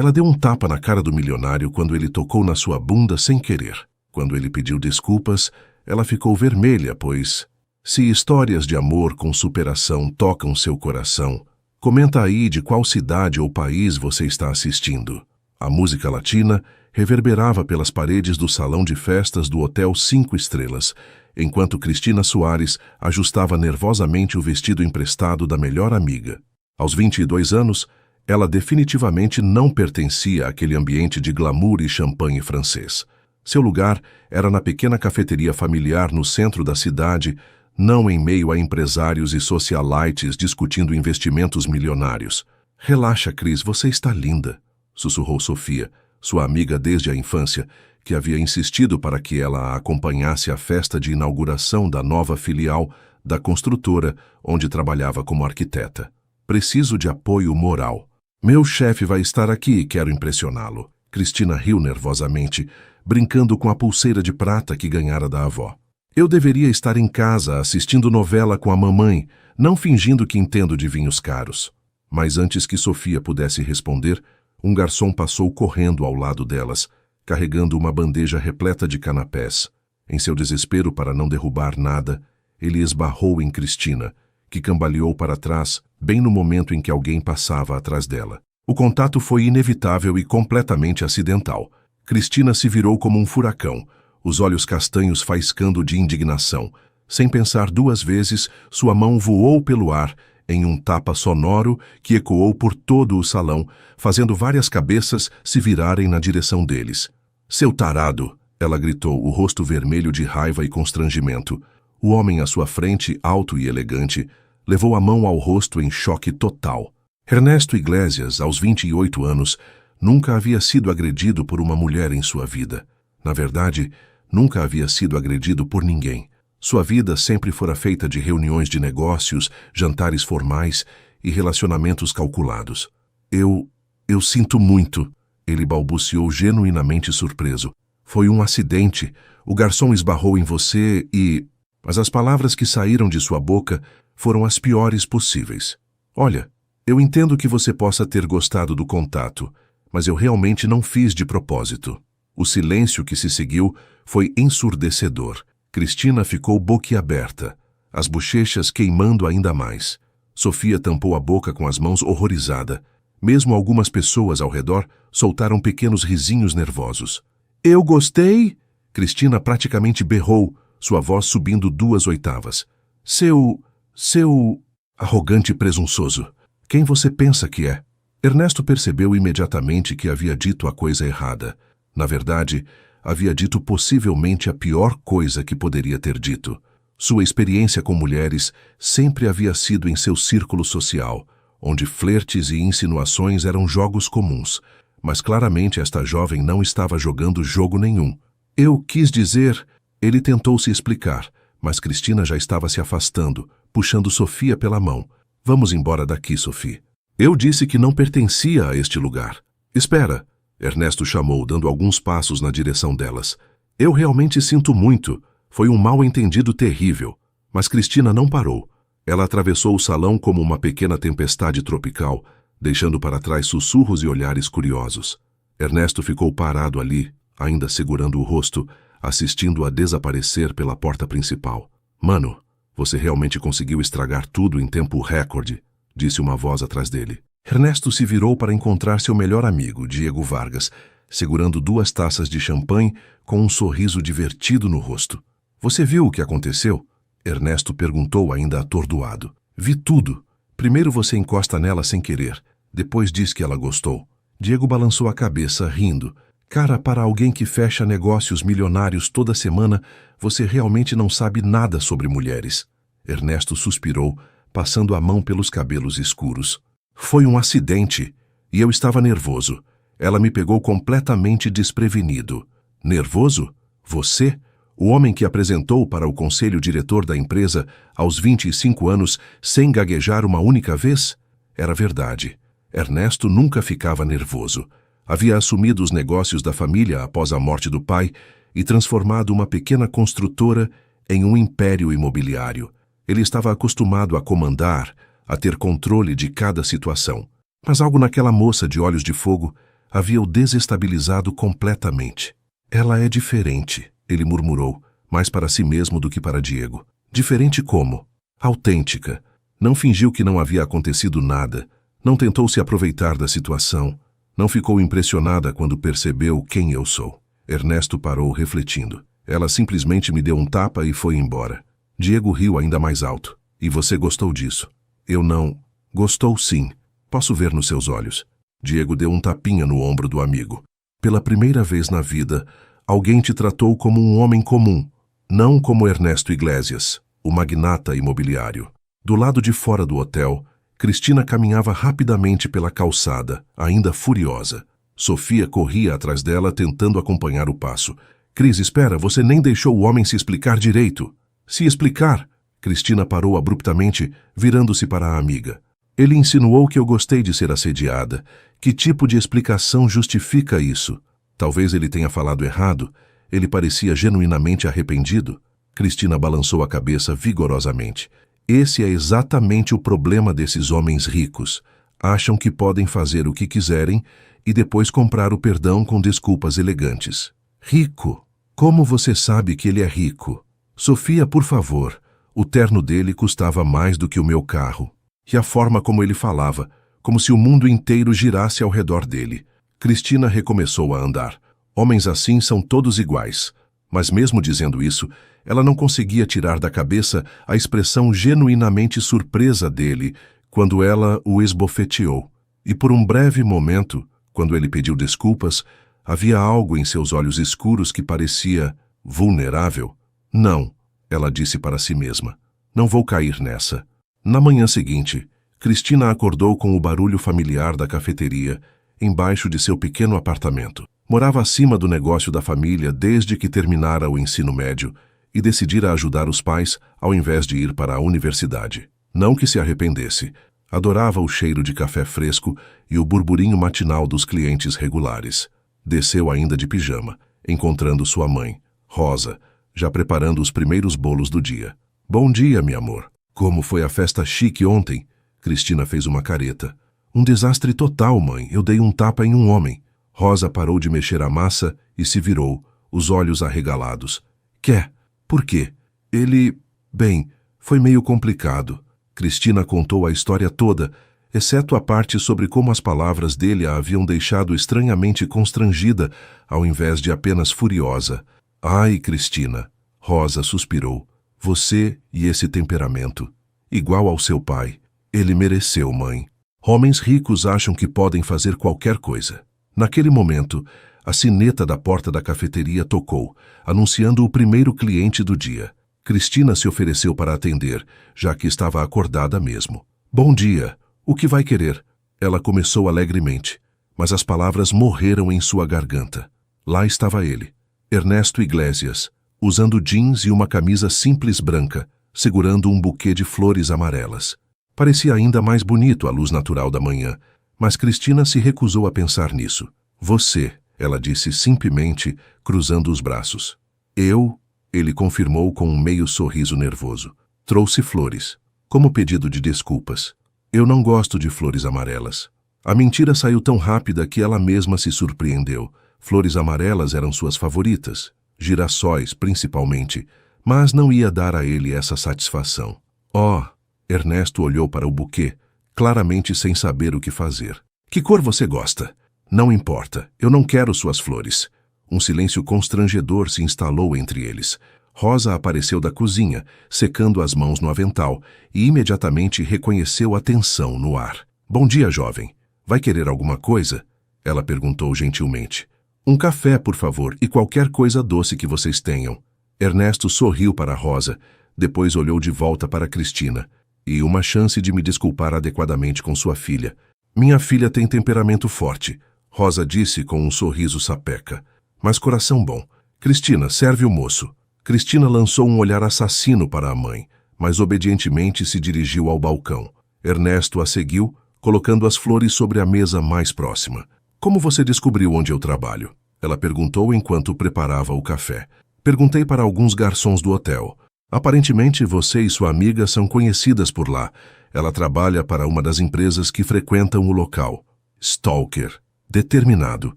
Ela deu um tapa na cara do milionário quando ele tocou na sua bunda sem querer. Quando ele pediu desculpas, ela ficou vermelha, pois, se histórias de amor com superação tocam seu coração, comenta aí de qual cidade ou país você está assistindo. A música latina reverberava pelas paredes do salão de festas do Hotel 5 Estrelas, enquanto Cristina Soares ajustava nervosamente o vestido emprestado da melhor amiga. Aos 22 anos, ela definitivamente não pertencia àquele ambiente de glamour e champanhe francês. Seu lugar era na pequena cafeteria familiar no centro da cidade, não em meio a empresários e socialites discutindo investimentos milionários. "Relaxa, Cris, você está linda", sussurrou Sofia, sua amiga desde a infância, que havia insistido para que ela a acompanhasse à festa de inauguração da nova filial da construtora onde trabalhava como arquiteta. "Preciso de apoio moral. Meu chefe vai estar aqui e quero impressioná-lo." Cristina riu nervosamente, brincando com a pulseira de prata que ganhara da avó. "Eu deveria estar em casa assistindo novela com a mamãe, não fingindo que entendo de vinhos caros." Mas antes que Sofia pudesse responder, um garçom passou correndo ao lado delas, carregando uma bandeja repleta de canapés. Em seu desespero para não derrubar nada, ele esbarrou em Cristina, que cambaleou para trás, bem no momento em que alguém passava atrás dela. O contato foi inevitável e completamente acidental. Cristina se virou como um furacão, os olhos castanhos faiscando de indignação. Sem pensar duas vezes, sua mão voou pelo ar, em um tapa sonoro que ecoou por todo o salão, fazendo várias cabeças se virarem na direção deles. "Seu tarado!" ela gritou, o rosto vermelho de raiva e constrangimento. O homem à sua frente, alto e elegante, levou a mão ao rosto em choque total. Ernesto Iglesias, aos 28 anos, nunca havia sido agredido por uma mulher em sua vida. Na verdade, nunca havia sido agredido por ninguém. Sua vida sempre fora feita de reuniões de negócios, jantares formais e relacionamentos calculados. Eu sinto muito", ele balbuciou genuinamente surpreso. "Foi um acidente. O garçom esbarrou em você e..." Mas as palavras que saíram de sua boca foram as piores possíveis. "Olha, eu entendo que você possa ter gostado do contato, mas eu realmente não fiz de propósito." O silêncio que se seguiu foi ensurdecedor. Cristina ficou boquiaberta, as bochechas queimando ainda mais. Sofia tampou a boca com as mãos horrorizada. Mesmo algumas pessoas ao redor soltaram pequenos risinhos nervosos. "Eu gostei?" Cristina praticamente berrou, sua voz subindo 2 oitavas. Seu arrogante presunçoso. Quem você pensa que é?" Ernesto percebeu imediatamente que havia dito a coisa errada. Na verdade, havia dito possivelmente a pior coisa que poderia ter dito. Sua experiência com mulheres sempre havia sido em seu círculo social, onde flertes e insinuações eram jogos comuns, mas claramente esta jovem não estava jogando jogo nenhum. "Eu quis dizer..." Ele tentou se explicar, mas Cristina já estava se afastando, puxando Sofia pela mão. "Vamos embora daqui, Sofia. Eu disse que não pertencia a este lugar." "Espera!" Ernesto chamou, dando alguns passos na direção delas. "Eu realmente sinto muito. Foi um mal-entendido terrível." Mas Cristina não parou. Ela atravessou o salão como uma pequena tempestade tropical, deixando para trás sussurros e olhares curiosos. Ernesto ficou parado ali, ainda segurando o rosto, assistindo-a desaparecer pela porta principal. "Mano, você realmente conseguiu estragar tudo em tempo recorde", disse uma voz atrás dele. Ernesto se virou para encontrar seu melhor amigo, Diego Vargas, segurando 2 taças de champanhe com um sorriso divertido no rosto. "Você viu o que aconteceu?" Ernesto perguntou, ainda atordoado. "Vi tudo. Primeiro você encosta nela sem querer, depois diz que ela gostou." Diego balançou a cabeça, rindo. "Cara, para alguém que fecha negócios milionários toda semana, você realmente não sabe nada sobre mulheres." Ernesto suspirou, passando a mão pelos cabelos escuros. "Foi um acidente, e eu estava nervoso. Ela me pegou completamente desprevenido." "Nervoso? Você? O homem que apresentou para o conselho diretor da empresa aos 25 anos sem gaguejar uma única vez?" Era verdade. Ernesto nunca ficava nervoso. Havia assumido os negócios da família após a morte do pai e transformado uma pequena construtora em um império imobiliário. Ele estava acostumado a comandar, a ter controle de cada situação. Mas algo naquela moça de olhos de fogo havia o desestabilizado completamente. Ela é diferente, ele murmurou, mais para si mesmo do que para Diego. Diferente como? Autêntica. Não fingiu que não havia acontecido nada. Não tentou se aproveitar da situação. Não ficou impressionada quando percebeu quem eu sou. Ernesto parou refletindo. Ela simplesmente me deu um tapa e foi embora. Diego riu ainda mais alto. E você gostou disso? Eu não. Gostou sim. Posso ver nos seus olhos. Diego deu um tapinha no ombro do amigo. Pela primeira vez na vida, alguém te tratou como um homem comum, não como Ernesto Iglesias, o magnata imobiliário. Do lado de fora do hotel, Cristina caminhava rapidamente pela calçada, ainda furiosa. Sofia corria atrás dela tentando acompanhar o passo. Cris, espera, você nem deixou o homem se explicar direito. Se explicar? Cristina parou abruptamente, virando-se para a amiga. Ele insinuou que eu gostei de ser assediada. Que tipo de explicação justifica isso? Talvez ele tenha falado errado. Ele parecia genuinamente arrependido. Cristina balançou a cabeça vigorosamente. Esse é exatamente o problema desses homens ricos. Acham que podem fazer o que quiserem e depois comprar o perdão com desculpas elegantes. Rico? Como você sabe que ele é rico? Sofia, por favor. O terno dele custava mais do que o meu carro. E a forma como ele falava, como se o mundo inteiro girasse ao redor dele. Cristina recomeçou a andar. Homens assim são todos iguais. Mas mesmo dizendo isso, ela não conseguia tirar da cabeça a expressão genuinamente surpresa dele quando ela o esbofeteou. E por um breve momento, quando ele pediu desculpas, havia algo em seus olhos escuros que parecia vulnerável. Não, ela disse para si mesma. Não vou cair nessa. Na manhã seguinte, Cristina acordou com o barulho familiar da cafeteria, embaixo de seu pequeno apartamento. Morava acima do negócio da família desde que terminara o ensino médio e decidira ajudar os pais ao invés de ir para a universidade. Não que se arrependesse. Adorava o cheiro de café fresco e o burburinho matinal dos clientes regulares. Desceu ainda de pijama, encontrando sua mãe, Rosa, já preparando os primeiros bolos do dia. Bom dia, meu amor. Como foi a festa chique ontem? Cristina fez uma careta. Um desastre total, mãe. Eu dei um tapa em um homem. Rosa parou de mexer a massa e se virou, os olhos arregalados. Quer? Por quê? Ele... Bem, foi meio complicado. Cristina contou a história toda, exceto a parte sobre como as palavras dele a haviam deixado estranhamente constrangida, ao invés de apenas furiosa. Ai, Cristina. Rosa suspirou. Você e esse temperamento. Igual ao seu pai. Ele mereceu, mãe. Homens ricos acham que podem fazer qualquer coisa. Naquele momento, a sineta da porta da cafeteria tocou, anunciando o primeiro cliente do dia. Cristina se ofereceu para atender, já que estava acordada mesmo. Bom dia. O que vai querer? Ela começou alegremente, mas as palavras morreram em sua garganta. Lá estava ele, Ernesto Iglesias, usando jeans e uma camisa simples branca, segurando um buquê de flores amarelas. Parecia ainda mais bonito à luz natural da manhã, mas Cristina se recusou a pensar nisso. Você, ela disse simplesmente, cruzando os braços. Eu, ele confirmou com um meio sorriso nervoso. Trouxe flores, como pedido de desculpas. Eu não gosto de flores amarelas. A mentira saiu tão rápida que ela mesma se surpreendeu. Flores amarelas eram suas favoritas, girassóis principalmente, mas não ia dar a ele essa satisfação. Oh! Ernesto olhou para o buquê, claramente sem saber o que fazer. Que cor você gosta? Não importa, eu não quero suas flores. Um silêncio constrangedor se instalou entre eles. Rosa apareceu da cozinha, secando as mãos no avental, e imediatamente reconheceu a tensão no ar. Bom dia, jovem. Vai querer alguma coisa? Ela perguntou gentilmente. Um café, por favor, e qualquer coisa doce que vocês tenham. Ernesto sorriu para Rosa, depois olhou de volta para Cristina. E uma chance de me desculpar adequadamente com sua filha. Minha filha tem temperamento forte, Rosa disse com um sorriso sapeca. Mas coração bom. Cristina, serve o moço. Cristina lançou um olhar assassino para a mãe, mas obedientemente se dirigiu ao balcão. Ernesto a seguiu, colocando as flores sobre a mesa mais próxima. Como você descobriu onde eu trabalho? Ela perguntou enquanto preparava o café. Perguntei para alguns garçons do hotel. Aparentemente, você e sua amiga são conhecidas por lá. Ela trabalha para uma das empresas que frequentam o local. Stalker. Determinado,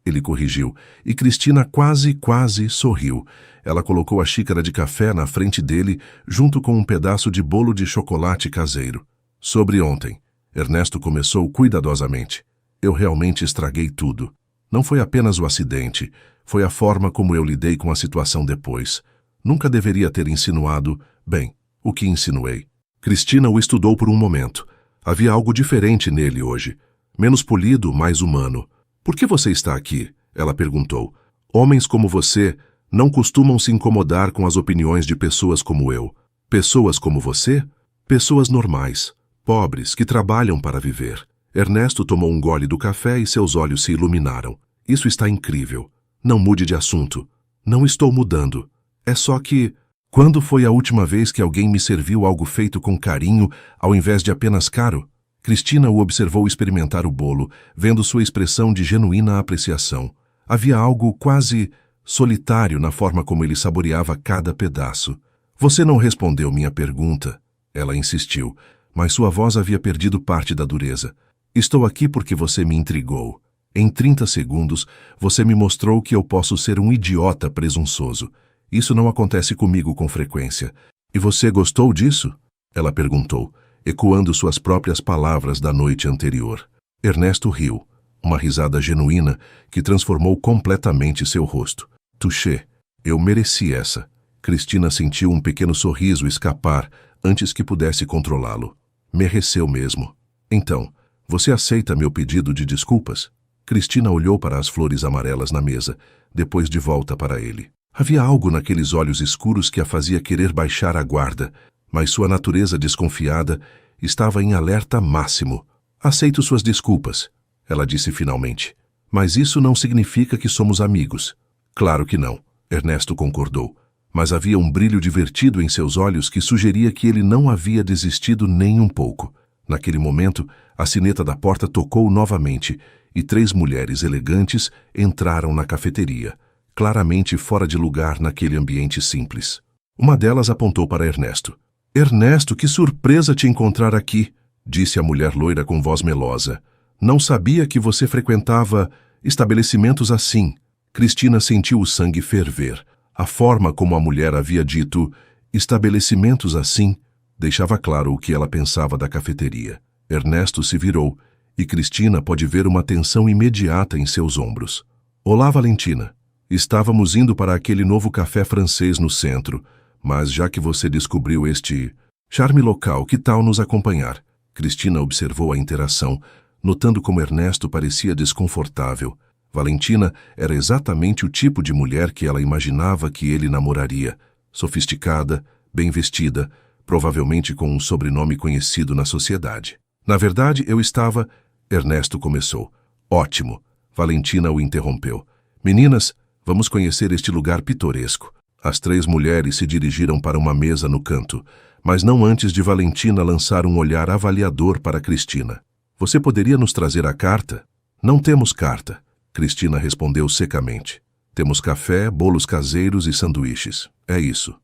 ele corrigiu, e Cristina quase sorriu. Ela colocou a xícara de café na frente dele, junto com um pedaço de bolo de chocolate caseiro. Sobre ontem, Ernesto começou cuidadosamente. Eu realmente estraguei tudo. Não foi apenas o acidente, foi a forma como eu lidei com a situação depois. Nunca deveria ter insinuado, bem, o que insinuei. Cristina o estudou por um momento. Havia algo diferente nele hoje. Menos polido, mais humano. Por que você está aqui? Ela perguntou. Homens como você não costumam se incomodar com as opiniões de pessoas como eu. Pessoas como você? Pessoas normais, pobres, que trabalham para viver. Ernesto tomou um gole do café e seus olhos se iluminaram. Isso está incrível. Não mude de assunto. Não estou mudando. É só que... Quando foi a última vez que alguém me serviu algo feito com carinho, ao invés de apenas caro? Cristina o observou experimentar o bolo, vendo sua expressão de genuína apreciação. Havia algo quase solitário na forma como ele saboreava cada pedaço. Você não respondeu minha pergunta, ela insistiu, mas sua voz havia perdido parte da dureza. Estou aqui porque você me intrigou. Em 30 segundos, você me mostrou que eu posso ser um idiota presunçoso. Isso não acontece comigo com frequência. E você gostou disso? Ela perguntou, ecoando suas próprias palavras da noite anterior. Ernesto riu, uma risada genuína que transformou completamente seu rosto. Touché, eu mereci essa. Cristina sentiu um pequeno sorriso escapar antes que pudesse controlá-lo. Mereceu mesmo. Então, você aceita meu pedido de desculpas? Cristina olhou para as flores amarelas na mesa, depois de volta para ele. Havia algo naqueles olhos escuros que a fazia querer baixar a guarda, mas sua natureza desconfiada estava em alerta máximo. Aceito suas desculpas, ela disse finalmente. Mas isso não significa que somos amigos. Claro que não, Ernesto concordou. Mas havia um brilho divertido em seus olhos que sugeria que ele não havia desistido nem um pouco. Naquele momento, a sineta da porta tocou novamente e 3 mulheres elegantes entraram na cafeteria, claramente fora de lugar naquele ambiente simples. Uma delas apontou para Ernesto. Ernesto, que surpresa te encontrar aqui, disse a mulher loira com voz melosa. Não sabia que você frequentava estabelecimentos assim. Cristina sentiu o sangue ferver. A forma como a mulher havia dito estabelecimentos assim deixava claro o que ela pensava da cafeteria. Ernesto se virou e Cristina pôde ver uma tensão imediata em seus ombros. Olá, Valentina. Estávamos indo para aquele novo café francês no centro, mas já que você descobriu este charme local, que tal nos acompanhar? Cristina observou a interação, notando como Ernesto parecia desconfortável. Valentina era exatamente o tipo de mulher que ela imaginava que ele namoraria. Sofisticada, bem vestida, provavelmente com um sobrenome conhecido na sociedade. Na verdade, eu estava... Ernesto começou. Ótimo. Valentina o interrompeu. Meninas, vamos conhecer este lugar pitoresco. As 3 mulheres se dirigiram para uma mesa no canto, mas não antes de Valentina lançar um olhar avaliador para Cristina. Você poderia nos trazer a carta? Não temos carta, Cristina respondeu secamente. Temos café, bolos caseiros e sanduíches. É isso.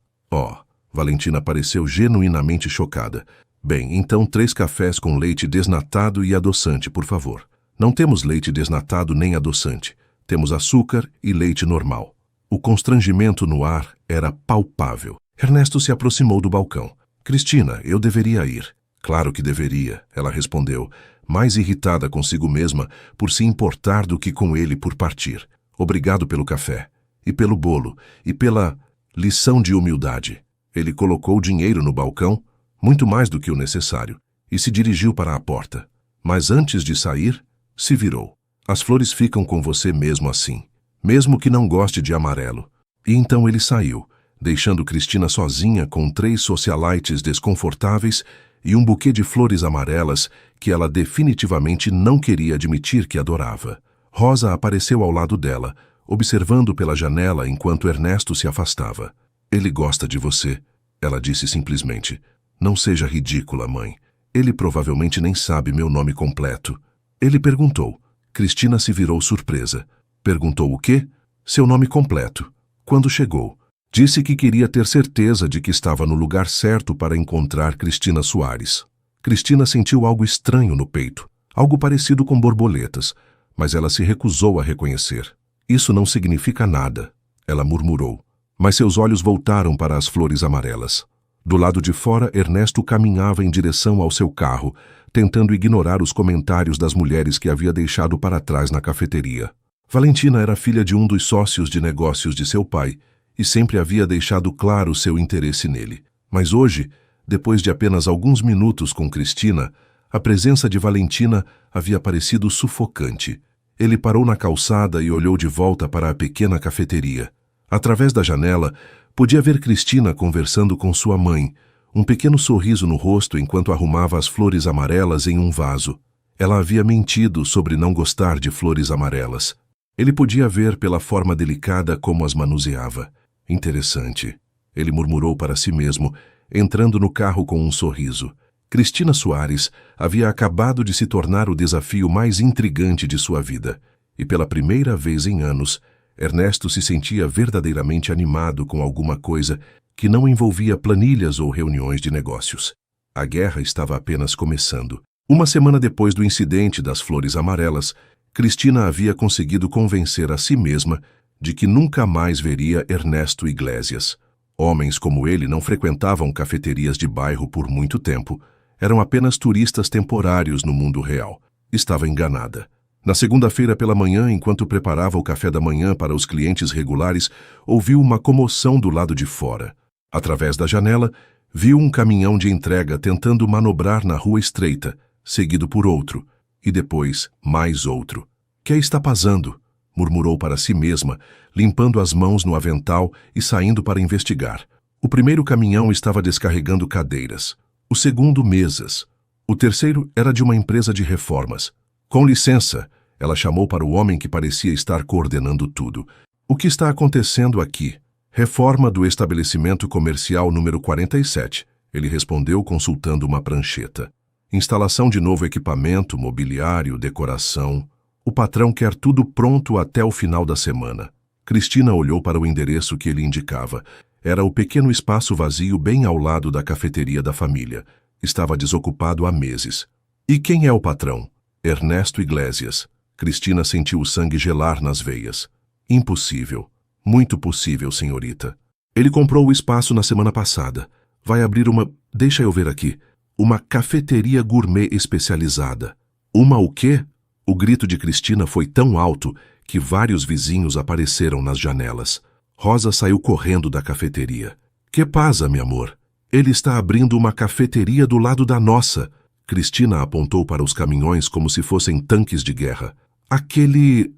Valentina pareceu genuinamente chocada. Bem, então 3 cafés com leite desnatado e adoçante, por favor. Não temos leite desnatado nem adoçante. Temos açúcar e leite normal. O constrangimento no ar era palpável. Ernesto se aproximou do balcão. Cristina, eu deveria ir. Claro que deveria, ela respondeu, mais irritada consigo mesma por se importar do que com ele por partir. Obrigado pelo café, e pelo bolo, e pela lição de humildade. Ele colocou dinheiro no balcão, muito mais do que o necessário, e se dirigiu para a porta. Mas antes de sair, se virou. As flores ficam com você mesmo assim, mesmo que não goste de amarelo. E então ele saiu, deixando Cristina sozinha com 3 socialites desconfortáveis e um buquê de flores amarelas que ela definitivamente não queria admitir que adorava. Rosa apareceu ao lado dela, observando pela janela enquanto Ernesto se afastava. Ele gosta de você, ela disse simplesmente. Não seja ridícula, mãe. Ele provavelmente nem sabe meu nome completo. Ele perguntou. Cristina se virou surpresa. Perguntou o quê? Seu nome completo. Quando chegou. Disse que queria ter certeza de que estava no lugar certo para encontrar Cristina Soares. Cristina sentiu algo estranho no peito, algo parecido com borboletas, mas ela se recusou a reconhecer. Isso não significa nada, ela murmurou. Mas seus olhos voltaram para as flores amarelas. Do lado de fora, Ernesto caminhava em direção ao seu carro, tentando ignorar os comentários das mulheres que havia deixado para trás na cafeteria. Valentina era filha de um dos sócios de negócios de seu pai e sempre havia deixado claro seu interesse nele. Mas hoje, depois de apenas alguns minutos com Cristina, a presença de Valentina havia parecido sufocante. Ele parou na calçada e olhou de volta para a pequena cafeteria. Através da janela, podia ver Cristina conversando com sua mãe, um pequeno sorriso no rosto enquanto arrumava as flores amarelas em um vaso. Ela havia mentido sobre não gostar de flores amarelas. Ele podia ver pela forma delicada como as manuseava. Interessante, ele murmurou para si mesmo, entrando no carro com um sorriso. Cristina Soares havia acabado de se tornar o desafio mais intrigante de sua vida, e pela primeira vez em anos, Ernesto se sentia verdadeiramente animado com alguma coisa que não envolvia planilhas ou reuniões de negócios. A guerra estava apenas começando. Uma semana depois do incidente das flores amarelas, Cristina havia conseguido convencer a si mesma de que nunca mais veria Ernesto Iglesias. Homens como ele não frequentavam cafeterias de bairro por muito tempo, eram apenas turistas temporários no mundo real. Estava enganada. Na segunda-feira pela manhã, enquanto preparava o café da manhã para os clientes regulares, ouviu uma comoção do lado de fora. Através da janela, viu um caminhão de entrega tentando manobrar na rua estreita, seguido por outro, e depois mais outro. "Que está passando?", murmurou para si mesma, limpando as mãos no avental e saindo para investigar. O primeiro caminhão estava descarregando cadeiras. O segundo, mesas. O terceiro era de uma empresa de reformas. "Com licença", ela chamou para o homem que parecia estar coordenando tudo. "O que está acontecendo aqui?" "Reforma do estabelecimento comercial número 47", ele respondeu consultando uma prancheta. "Instalação de novo equipamento, mobiliário, decoração. O patrão quer tudo pronto até o final da semana." Cristina olhou para o endereço que ele indicava. Era o pequeno espaço vazio bem ao lado da cafeteria da família. Estava desocupado há meses. "E quem é o patrão?" "Ernesto Iglesias." Cristina sentiu o sangue gelar nas veias. "Impossível. Muito possível, senhorita. Ele comprou o espaço na semana passada. Vai abrir uma... Deixa eu ver aqui. Uma cafeteria gourmet especializada." "Uma o quê?" O grito de Cristina foi tão alto que vários vizinhos apareceram nas janelas. Rosa saiu correndo da cafeteria. "Que pasa, meu amor? Ele está abrindo uma cafeteria do lado da nossa." Cristina apontou para os caminhões como se fossem tanques de guerra. Aquele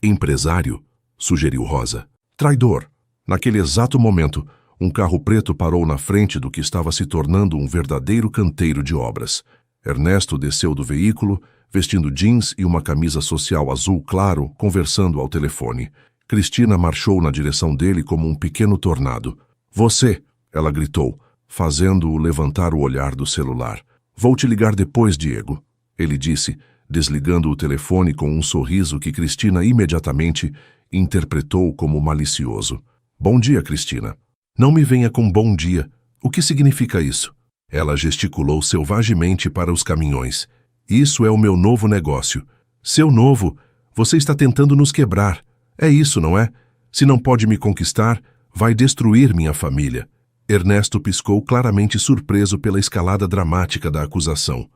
empresário", sugeriu Rosa. "Traidor." Naquele exato momento, um carro preto parou na frente do que estava se tornando um verdadeiro canteiro de obras. Ernesto desceu do veículo, vestindo jeans e uma camisa social azul claro, conversando ao telefone. Cristina marchou na direção dele como um pequeno tornado. "Você!", ela gritou, fazendo-o levantar o olhar do celular. "Vou te ligar depois, Diego", ele disse, desligando o telefone com um sorriso que Cristina imediatamente interpretou como malicioso. "Bom dia, Cristina." "Não me venha com bom dia. O que significa isso?" Ela gesticulou selvagemente para os caminhões. "Isso é o meu novo negócio." "Seu novo? Você está tentando nos quebrar. É isso, não é? Se não pode me conquistar, vai destruir minha família." Ernesto piscou, claramente surpreso pela escalada dramática da acusação.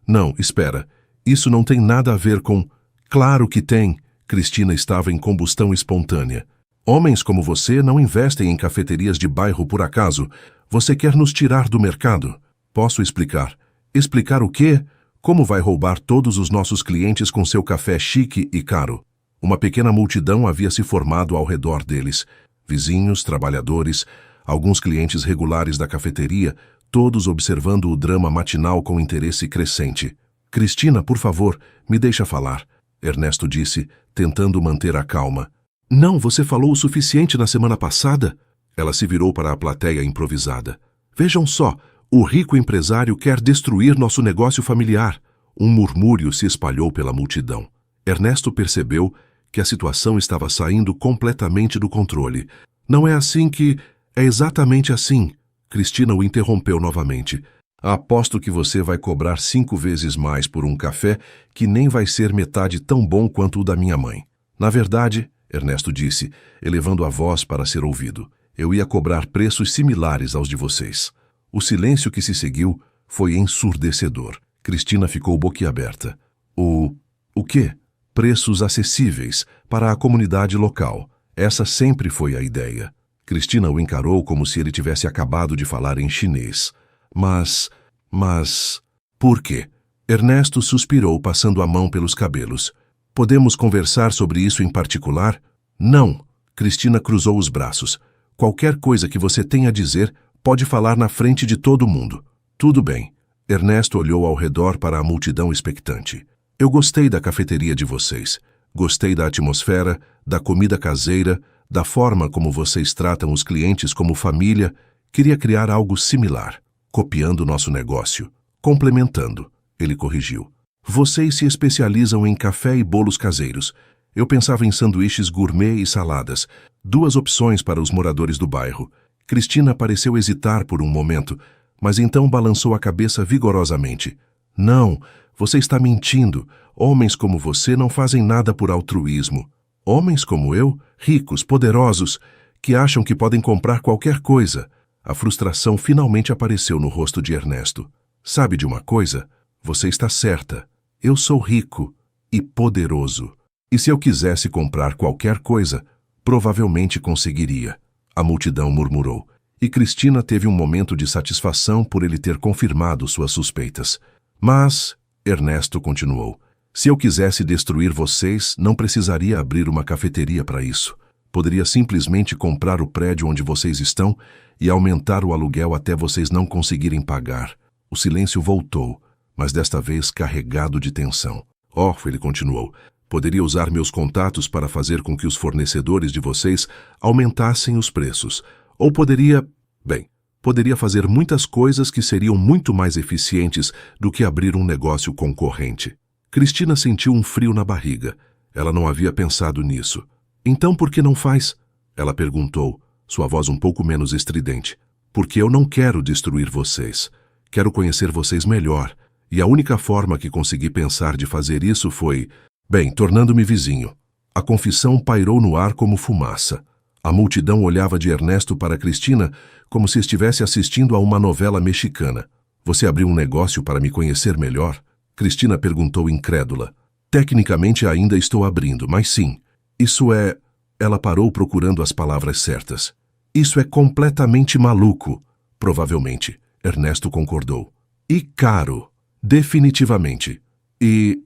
Não, espera. Isso não tem nada a ver com... Claro que tem." Cristina estava em combustão espontânea. "Homens como você não investem em cafeterias de bairro por acaso. Você quer nos tirar do mercado?" "Posso explicar." "Explicar o quê? Como vai roubar todos os nossos clientes com seu café chique e caro?" Uma pequena multidão havia se formado ao redor deles. Vizinhos, trabalhadores, alguns clientes regulares da cafeteria, todos observando o drama matinal com interesse crescente. "Cristina, por favor, me deixa falar", Ernesto disse, tentando manter a calma. "Não, você falou o suficiente na semana passada." Ela se virou para a plateia improvisada. "Vejam só, o rico empresário quer destruir nosso negócio familiar." Um murmúrio se espalhou pela multidão. Ernesto percebeu que a situação estava saindo completamente do controle. "Não é assim que... É exatamente assim." Cristina o interrompeu novamente. Aposto que você vai cobrar 5 vezes mais por um café que nem vai ser metade tão bom quanto o da minha mãe. Na verdade, Ernesto disse, elevando a voz para ser ouvido, eu ia cobrar preços similares aos de vocês. O silêncio que se seguiu foi ensurdecedor. Cristina ficou boquiaberta. O quê? Preços acessíveis para a comunidade local. Essa sempre foi a ideia. Cristina o encarou como se ele tivesse acabado de falar em chinês. Mas... por quê? Ernesto suspirou, passando a mão pelos cabelos. Podemos conversar sobre isso em particular? Não. Cristina cruzou os braços. Qualquer coisa que você tenha a dizer, pode falar na frente de todo mundo. Tudo bem. Ernesto olhou ao redor para a multidão expectante. Eu gostei da cafeteria de vocês. Gostei da atmosfera, da comida caseira, da forma como vocês tratam os clientes como família. Queria criar algo similar, copiando nosso negócio. Complementando, ele corrigiu. Vocês se especializam em café e bolos caseiros. Eu pensava em sanduíches gourmet e saladas, 2 opções para os moradores do bairro. Cristina pareceu hesitar por um momento, mas então balançou a cabeça vigorosamente. Não, você está mentindo. Homens como você não fazem nada por altruísmo. Homens como eu, ricos, poderosos, que acham que podem comprar qualquer coisa. A frustração finalmente apareceu no rosto de Ernesto. Sabe de uma coisa? Você está certa. Eu sou rico e poderoso. E se eu quisesse comprar qualquer coisa, provavelmente conseguiria. A multidão murmurou. E Cristina teve um momento de satisfação por ele ter confirmado suas suspeitas. Mas, Ernesto continuou, se eu quisesse destruir vocês, não precisaria abrir uma cafeteria para isso. Poderia simplesmente comprar o prédio onde vocês estão e aumentar o aluguel até vocês não conseguirem pagar. O silêncio voltou, mas desta vez carregado de tensão. Ele continuou, poderia usar meus contatos para fazer com que os fornecedores de vocês aumentassem os preços. Ou poderia fazer muitas coisas que seriam muito mais eficientes do que abrir um negócio concorrente. Cristina sentiu um frio na barriga. Ela não havia pensado nisso. Então por que não faz? Ela perguntou, sua voz um pouco menos estridente. Porque eu não quero destruir vocês. Quero conhecer vocês melhor. E a única forma que consegui pensar de fazer isso foi, tornando-me vizinho. A confissão pairou no ar como fumaça. A multidão olhava de Ernesto para Cristina como se estivesse assistindo a uma novela mexicana. Você abriu um negócio para me conhecer melhor? Cristina perguntou incrédula. Tecnicamente ainda estou abrindo, mas sim. Isso é... Ela parou procurando as palavras certas. Isso é completamente maluco. Provavelmente. Ernesto concordou. E caro. Definitivamente. E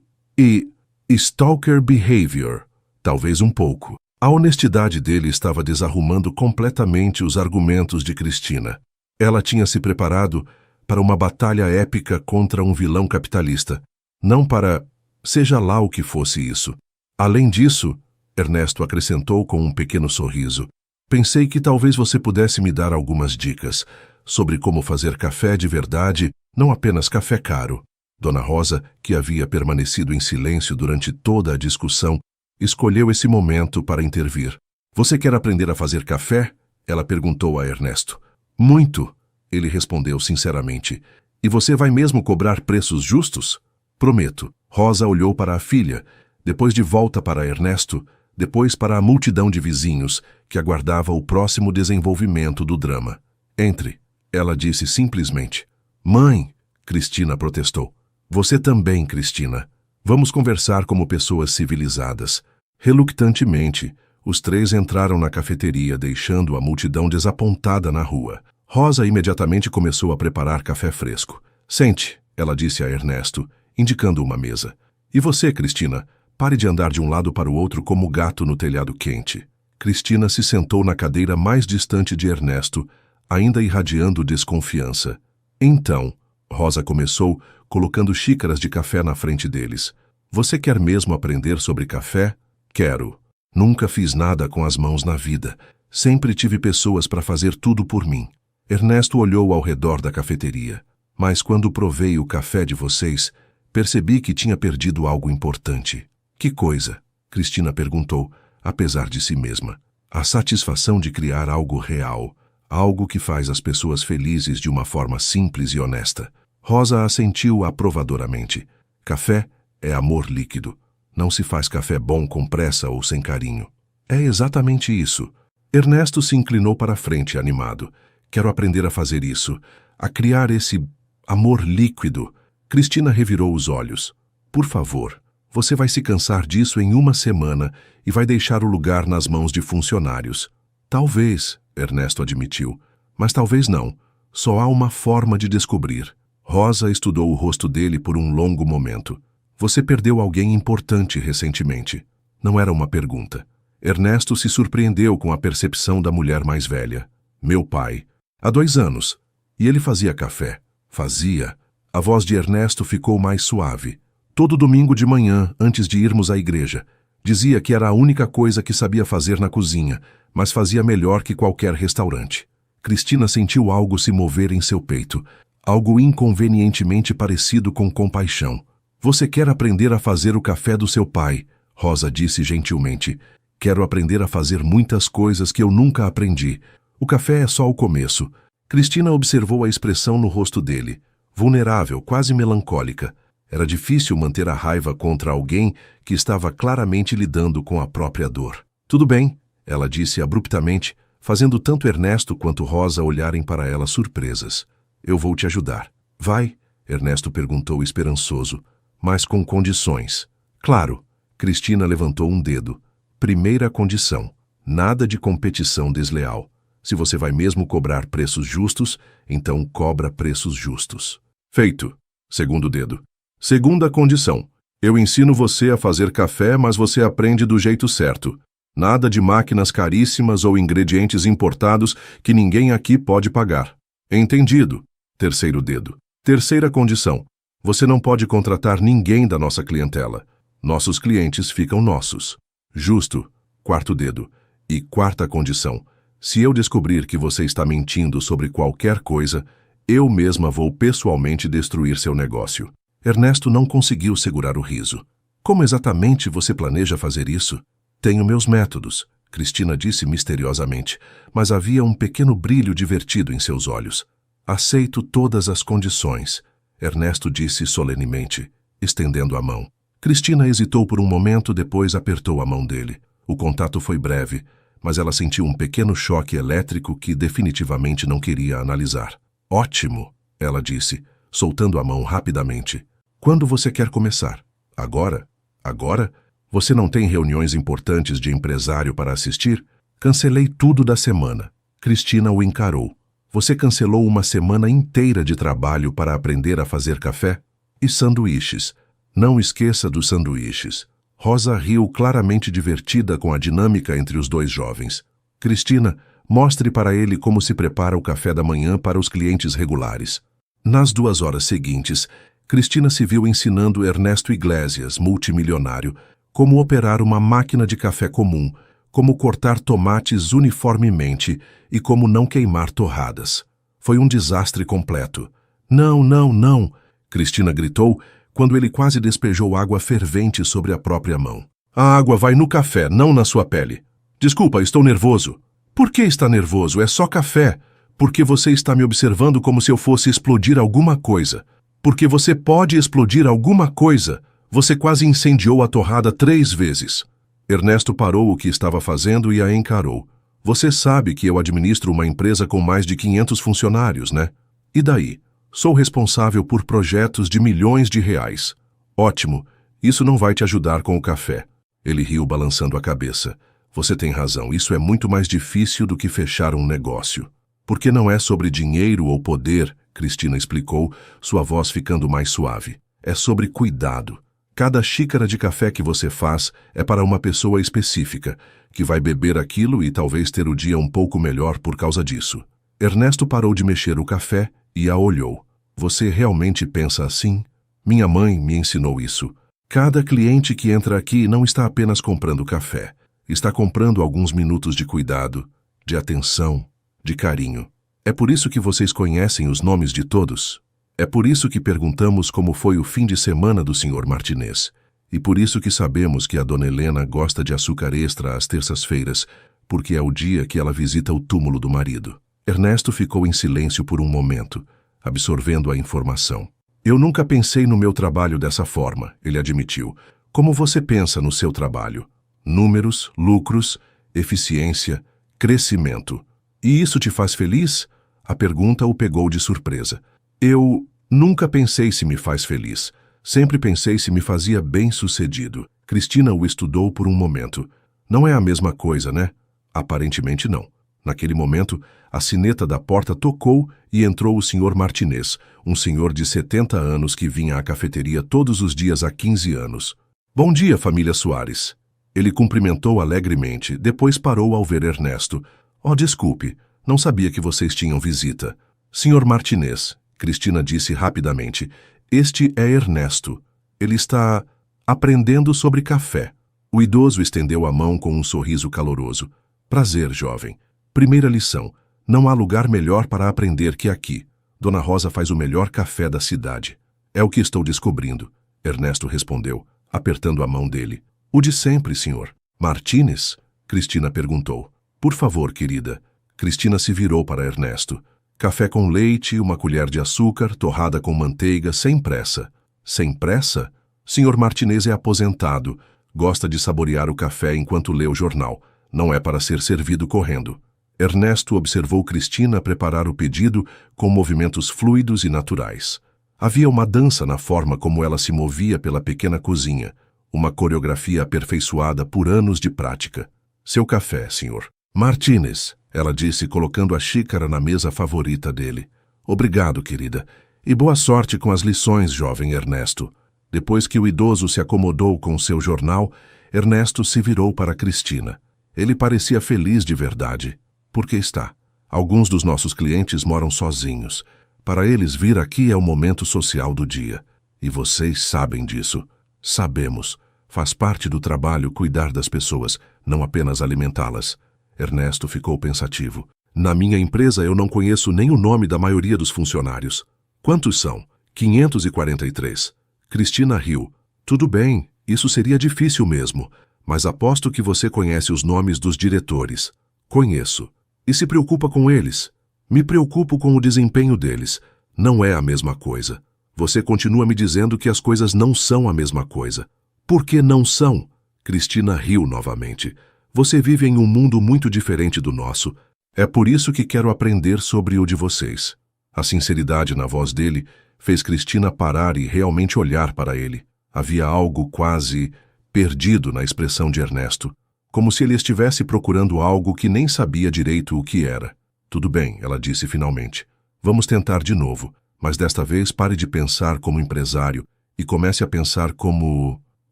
stalker behavior. Talvez um pouco. A honestidade dele estava desarrumando completamente os argumentos de Cristina. Ela tinha se preparado para uma batalha épica contra um vilão capitalista. Não para... seja lá o que fosse isso. Além disso, Ernesto acrescentou com um pequeno sorriso, pensei que talvez você pudesse me dar algumas dicas sobre como fazer café de verdade, não apenas café caro. Dona Rosa, que havia permanecido em silêncio durante toda a discussão, escolheu esse momento para intervir. Você quer aprender a fazer café? Ela perguntou a Ernesto. Muito, ele respondeu sinceramente. E você vai mesmo cobrar preços justos? Prometo. Rosa olhou para a filha, depois de volta para Ernesto, depois para a multidão de vizinhos que aguardava o próximo desenvolvimento do drama. Entre, ela disse simplesmente. Mãe, Cristina protestou. Você também, Cristina. Vamos conversar como pessoas civilizadas. Relutantemente, os 3 entraram na cafeteria, deixando a multidão desapontada na rua. Rosa imediatamente começou a preparar café fresco. Sente, ela disse a Ernesto, indicando uma mesa. E você, Cristina, pare de andar de um lado para o outro como gato no telhado quente. Cristina se sentou na cadeira mais distante de Ernesto, ainda irradiando desconfiança. Então, Rosa começou, colocando xícaras de café na frente deles. Você quer mesmo aprender sobre café? Quero. Nunca fiz nada com as mãos na vida. Sempre tive pessoas para fazer tudo por mim. Ernesto olhou ao redor da cafeteria. Mas quando provei o café de vocês, percebi que tinha perdido algo importante. Que coisa? Cristina perguntou, apesar de si mesma. A satisfação de criar algo real, algo que faz as pessoas felizes de uma forma simples e honesta. Rosa assentiu aprovadoramente. Café é amor líquido. Não se faz café bom com pressa ou sem carinho. É exatamente isso. Ernesto se inclinou para a frente, animado. Quero aprender a fazer isso, a criar esse amor líquido. Cristina revirou os olhos. Por favor, você vai se cansar disso em uma semana e vai deixar o lugar nas mãos de funcionários. Talvez, Ernesto admitiu, mas talvez não. Só há uma forma de descobrir. Rosa estudou o rosto dele por um longo momento. Você perdeu alguém importante recentemente. Não era uma pergunta. Ernesto se surpreendeu com a percepção da mulher mais velha. Meu pai. Há 2 anos. E ele fazia café. Fazia. A voz de Ernesto ficou mais suave. Todo domingo de manhã, antes de irmos à igreja. Dizia que era a única coisa que sabia fazer na cozinha, mas fazia melhor que qualquer restaurante. Cristina sentiu algo se mover em seu peito. Algo inconvenientemente parecido com compaixão. Você quer aprender a fazer o café do seu pai, Rosa disse gentilmente. Quero aprender a fazer muitas coisas que eu nunca aprendi. O café é só o começo. Cristina observou a expressão no rosto dele. Vulnerável, quase melancólica. Era difícil manter a raiva contra alguém que estava claramente lidando com a própria dor. Tudo bem, ela disse abruptamente, fazendo tanto Ernesto quanto Rosa olharem para ela surpresas. Eu vou te ajudar. Vai? Ernesto perguntou esperançoso, mas com condições. Claro. Cristina levantou um dedo. Primeira condição. Nada de competição desleal. Se você vai mesmo cobrar preços justos, então cobra preços justos. Feito. Segundo dedo. Segunda condição. Eu ensino você a fazer café, mas você aprende do jeito certo. Nada de máquinas caríssimas ou ingredientes importados que ninguém aqui pode pagar. Entendido. Terceiro dedo. Terceira condição. Você não pode contratar ninguém da nossa clientela. Nossos clientes ficam nossos. Justo. Quarto dedo. E quarta condição. Se eu descobrir que você está mentindo sobre qualquer coisa, eu mesma vou pessoalmente destruir seu negócio. Ernesto não conseguiu segurar o riso. Como exatamente você planeja fazer isso? Tenho meus métodos, Cristina disse misteriosamente, mas havia um pequeno brilho divertido em seus olhos. Aceito todas as condições, Ernesto disse solenemente, estendendo a mão. Cristina hesitou por um momento, depois apertou a mão dele. O contato foi breve, mas ela sentiu um pequeno choque elétrico que definitivamente não queria analisar. Ótimo, ela disse, soltando a mão rapidamente. Quando você quer começar? Agora? Agora? Você não tem reuniões importantes de empresário para assistir? Cancelei tudo da semana. Cristina o encarou. Você cancelou uma semana inteira de trabalho para aprender a fazer café? E sanduíches. Não esqueça dos sanduíches. Rosa riu claramente divertida com a dinâmica entre os dois jovens. Cristina, mostre para ele como se prepara o café da manhã para os clientes regulares. Nas 2 horas seguintes, Cristina se viu ensinando Ernesto Iglesias, multimilionário, como operar uma máquina de café comum, como cortar tomates uniformemente e como não queimar torradas. Foi um desastre completo. Não, não, não! Cristina gritou quando ele quase despejou água fervente sobre a própria mão. A água vai no café, não na sua pele. Desculpa, estou nervoso. Por que está nervoso? É só café. Porque você está me observando como se eu fosse explodir alguma coisa. Porque você pode explodir alguma coisa. Você quase incendiou a torrada 3 vezes. Ernesto parou o que estava fazendo e a encarou. Você sabe que eu administro uma empresa com mais de 500 funcionários, né? E daí? Sou responsável por projetos de milhões de reais. Ótimo, isso não vai te ajudar com o café. Ele riu balançando a cabeça. Você tem razão, isso é muito mais difícil do que fechar um negócio. Porque não é sobre dinheiro ou poder, Cristina explicou, sua voz ficando mais suave. É sobre cuidado. Cada xícara de café que você faz é para uma pessoa específica, que vai beber aquilo e talvez ter o dia um pouco melhor por causa disso. Ernesto parou de mexer o café e a olhou. Você realmente pensa assim? Minha mãe me ensinou isso. Cada cliente que entra aqui não está apenas comprando café. Está comprando alguns minutos de cuidado, de atenção, de carinho. É por isso que vocês conhecem os nomes de todos. É por isso que perguntamos como foi o fim de semana do Sr. Martinez. E por isso que sabemos que a Dona Helena gosta de açúcar extra às terças-feiras, porque é o dia que ela visita o túmulo do marido. Ernesto ficou em silêncio por um momento. absorvendo a informação. Eu nunca pensei no meu trabalho dessa forma, ele admitiu. Como você pensa no seu trabalho? Números, lucros, eficiência, crescimento. E isso te faz feliz? A pergunta o pegou de surpresa. Eu nunca pensei se me faz feliz. Sempre pensei se me fazia bem-sucedido. Cristina o estudou por um momento. Não é a mesma coisa, né? Aparentemente não. Naquele momento, a sineta da porta tocou e entrou o Sr. Martinez, um senhor de 70 anos que vinha à cafeteria todos os dias há 15 anos. Bom dia, família Soares. Ele cumprimentou alegremente, depois parou ao ver Ernesto. Oh, desculpe, não sabia que vocês tinham visita. Sr. Martinez, Cristina disse rapidamente, este é Ernesto. Ele está aprendendo sobre café. O idoso estendeu a mão com um sorriso caloroso. Prazer, jovem. Primeira lição. Não há lugar melhor para aprender que aqui. Dona Rosa faz o melhor café da cidade. É o que estou descobrindo. Ernesto respondeu, apertando a mão dele. O de sempre, senhor. Martínez? Cristina perguntou. Por favor, querida. Cristina se virou para Ernesto. Café com leite, uma colher de açúcar, torrada com manteiga, sem pressa. Sem pressa? Senhor Martinez é aposentado. Gosta de saborear o café enquanto lê o jornal. Não é para ser servido correndo. Ernesto observou Cristina preparar o pedido com movimentos fluidos e naturais. Havia uma dança na forma como ela se movia pela pequena cozinha, uma coreografia aperfeiçoada por anos de prática. Seu café, senhor. Martínez, ela disse, colocando a xícara na mesa favorita dele. Obrigado, querida. E boa sorte com as lições, jovem Ernesto. Depois que o idoso se acomodou com seu jornal, Ernesto se virou para Cristina. Ele parecia feliz de verdade. Por que está? Alguns dos nossos clientes moram sozinhos. Para eles, vir aqui é o momento social do dia. E vocês sabem disso. Sabemos. Faz parte do trabalho cuidar das pessoas, não apenas alimentá-las. Ernesto ficou pensativo. Na minha empresa eu não conheço nem o nome da maioria dos funcionários. Quantos são? 543. Cristina riu. Tudo bem, isso seria difícil mesmo. Mas aposto que você conhece os nomes dos diretores. Conheço. E se preocupa com eles? Me preocupo com o desempenho deles. Não é a mesma coisa. Você continua me dizendo que as coisas não são a mesma coisa. Por que não são? Cristina riu novamente. Você vive em um mundo muito diferente do nosso. É por isso que quero aprender sobre o de vocês. A sinceridade na voz dele fez Cristina parar e realmente olhar para ele. Havia algo quase perdido na expressão de Ernesto, como se ele estivesse procurando algo que nem sabia direito o que era. Tudo bem, ela disse finalmente. Vamos tentar de novo, mas desta vez pare de pensar como empresário e comece a pensar como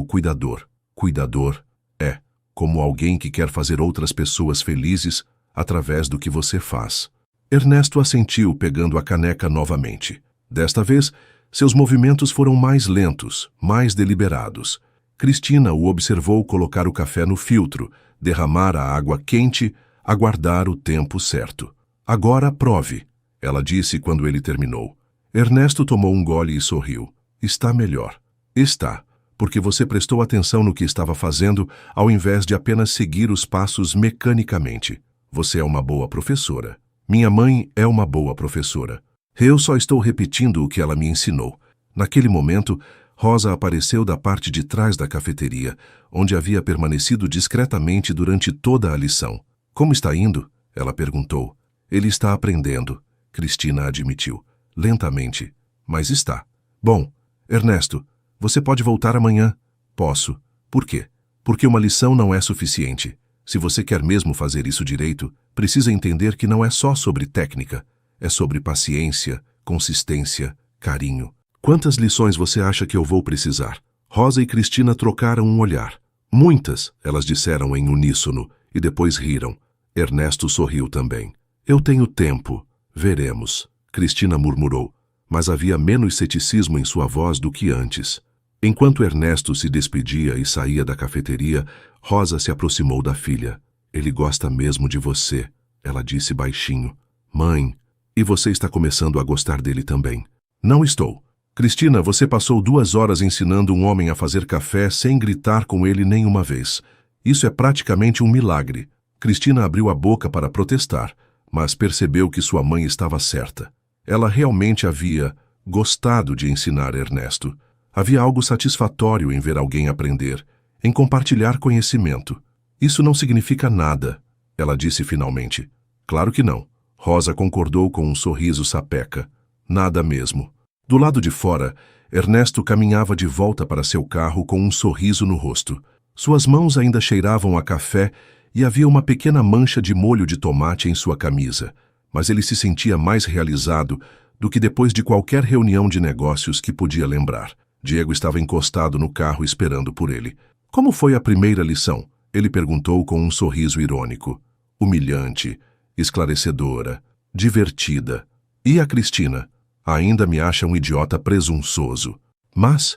cuidador. Cuidador é como alguém que quer fazer outras pessoas felizes através do que você faz. Ernesto assentiu, pegando a caneca novamente. Desta vez, seus movimentos foram mais lentos, mais deliberados. Cristina o observou colocar o café no filtro, derramar a água quente, aguardar o tempo certo. Agora prove, ela disse quando ele terminou. Ernesto tomou um gole e sorriu. Está melhor. Está, porque você prestou atenção no que estava fazendo ao invés de apenas seguir os passos mecanicamente. Você é uma boa professora. Minha mãe é uma boa professora. Eu só estou repetindo o que ela me ensinou. Naquele momento, Rosa apareceu da parte de trás da cafeteria, onde havia permanecido discretamente durante toda a lição. Como está indo? Ela perguntou. Ele está aprendendo, Cristina admitiu. Lentamente, mas está. Bom, Ernesto, você pode voltar amanhã? Posso. Por quê? Porque uma lição não é suficiente. Se você quer mesmo fazer isso direito, precisa entender que não é só sobre técnica. É sobre paciência, consistência, carinho. Quantas lições você acha que eu vou precisar? Rosa e Cristina trocaram um olhar. Muitas, elas disseram em uníssono, e depois riram. Ernesto sorriu também. Eu tenho tempo. Veremos. Cristina murmurou, mas havia menos ceticismo em sua voz do que antes. Enquanto Ernesto se despedia e saía da cafeteria, Rosa se aproximou da filha. Ele gosta mesmo de você, ela disse baixinho. Mãe, e você está começando a gostar dele também. Não estou. Cristina, você passou 2 horas ensinando um homem a fazer café sem gritar com ele nenhuma vez. Isso é praticamente um milagre. Cristina abriu a boca para protestar, mas percebeu que sua mãe estava certa. Ela realmente havia gostado de ensinar Ernesto. Havia algo satisfatório em ver alguém aprender, em compartilhar conhecimento. Isso não significa nada, ela disse finalmente. Claro que não. Rosa concordou com um sorriso sapeca. Nada mesmo. Do lado de fora, Ernesto caminhava de volta para seu carro com um sorriso no rosto. Suas mãos ainda cheiravam a café e havia uma pequena mancha de molho de tomate em sua camisa, mas ele se sentia mais realizado do que depois de qualquer reunião de negócios que podia lembrar. Diego estava encostado no carro esperando por ele. Como foi a primeira lição? Ele perguntou com um sorriso irônico. Humilhante, esclarecedora, divertida. E a Cristina? Ainda me acha um idiota presunçoso. Mas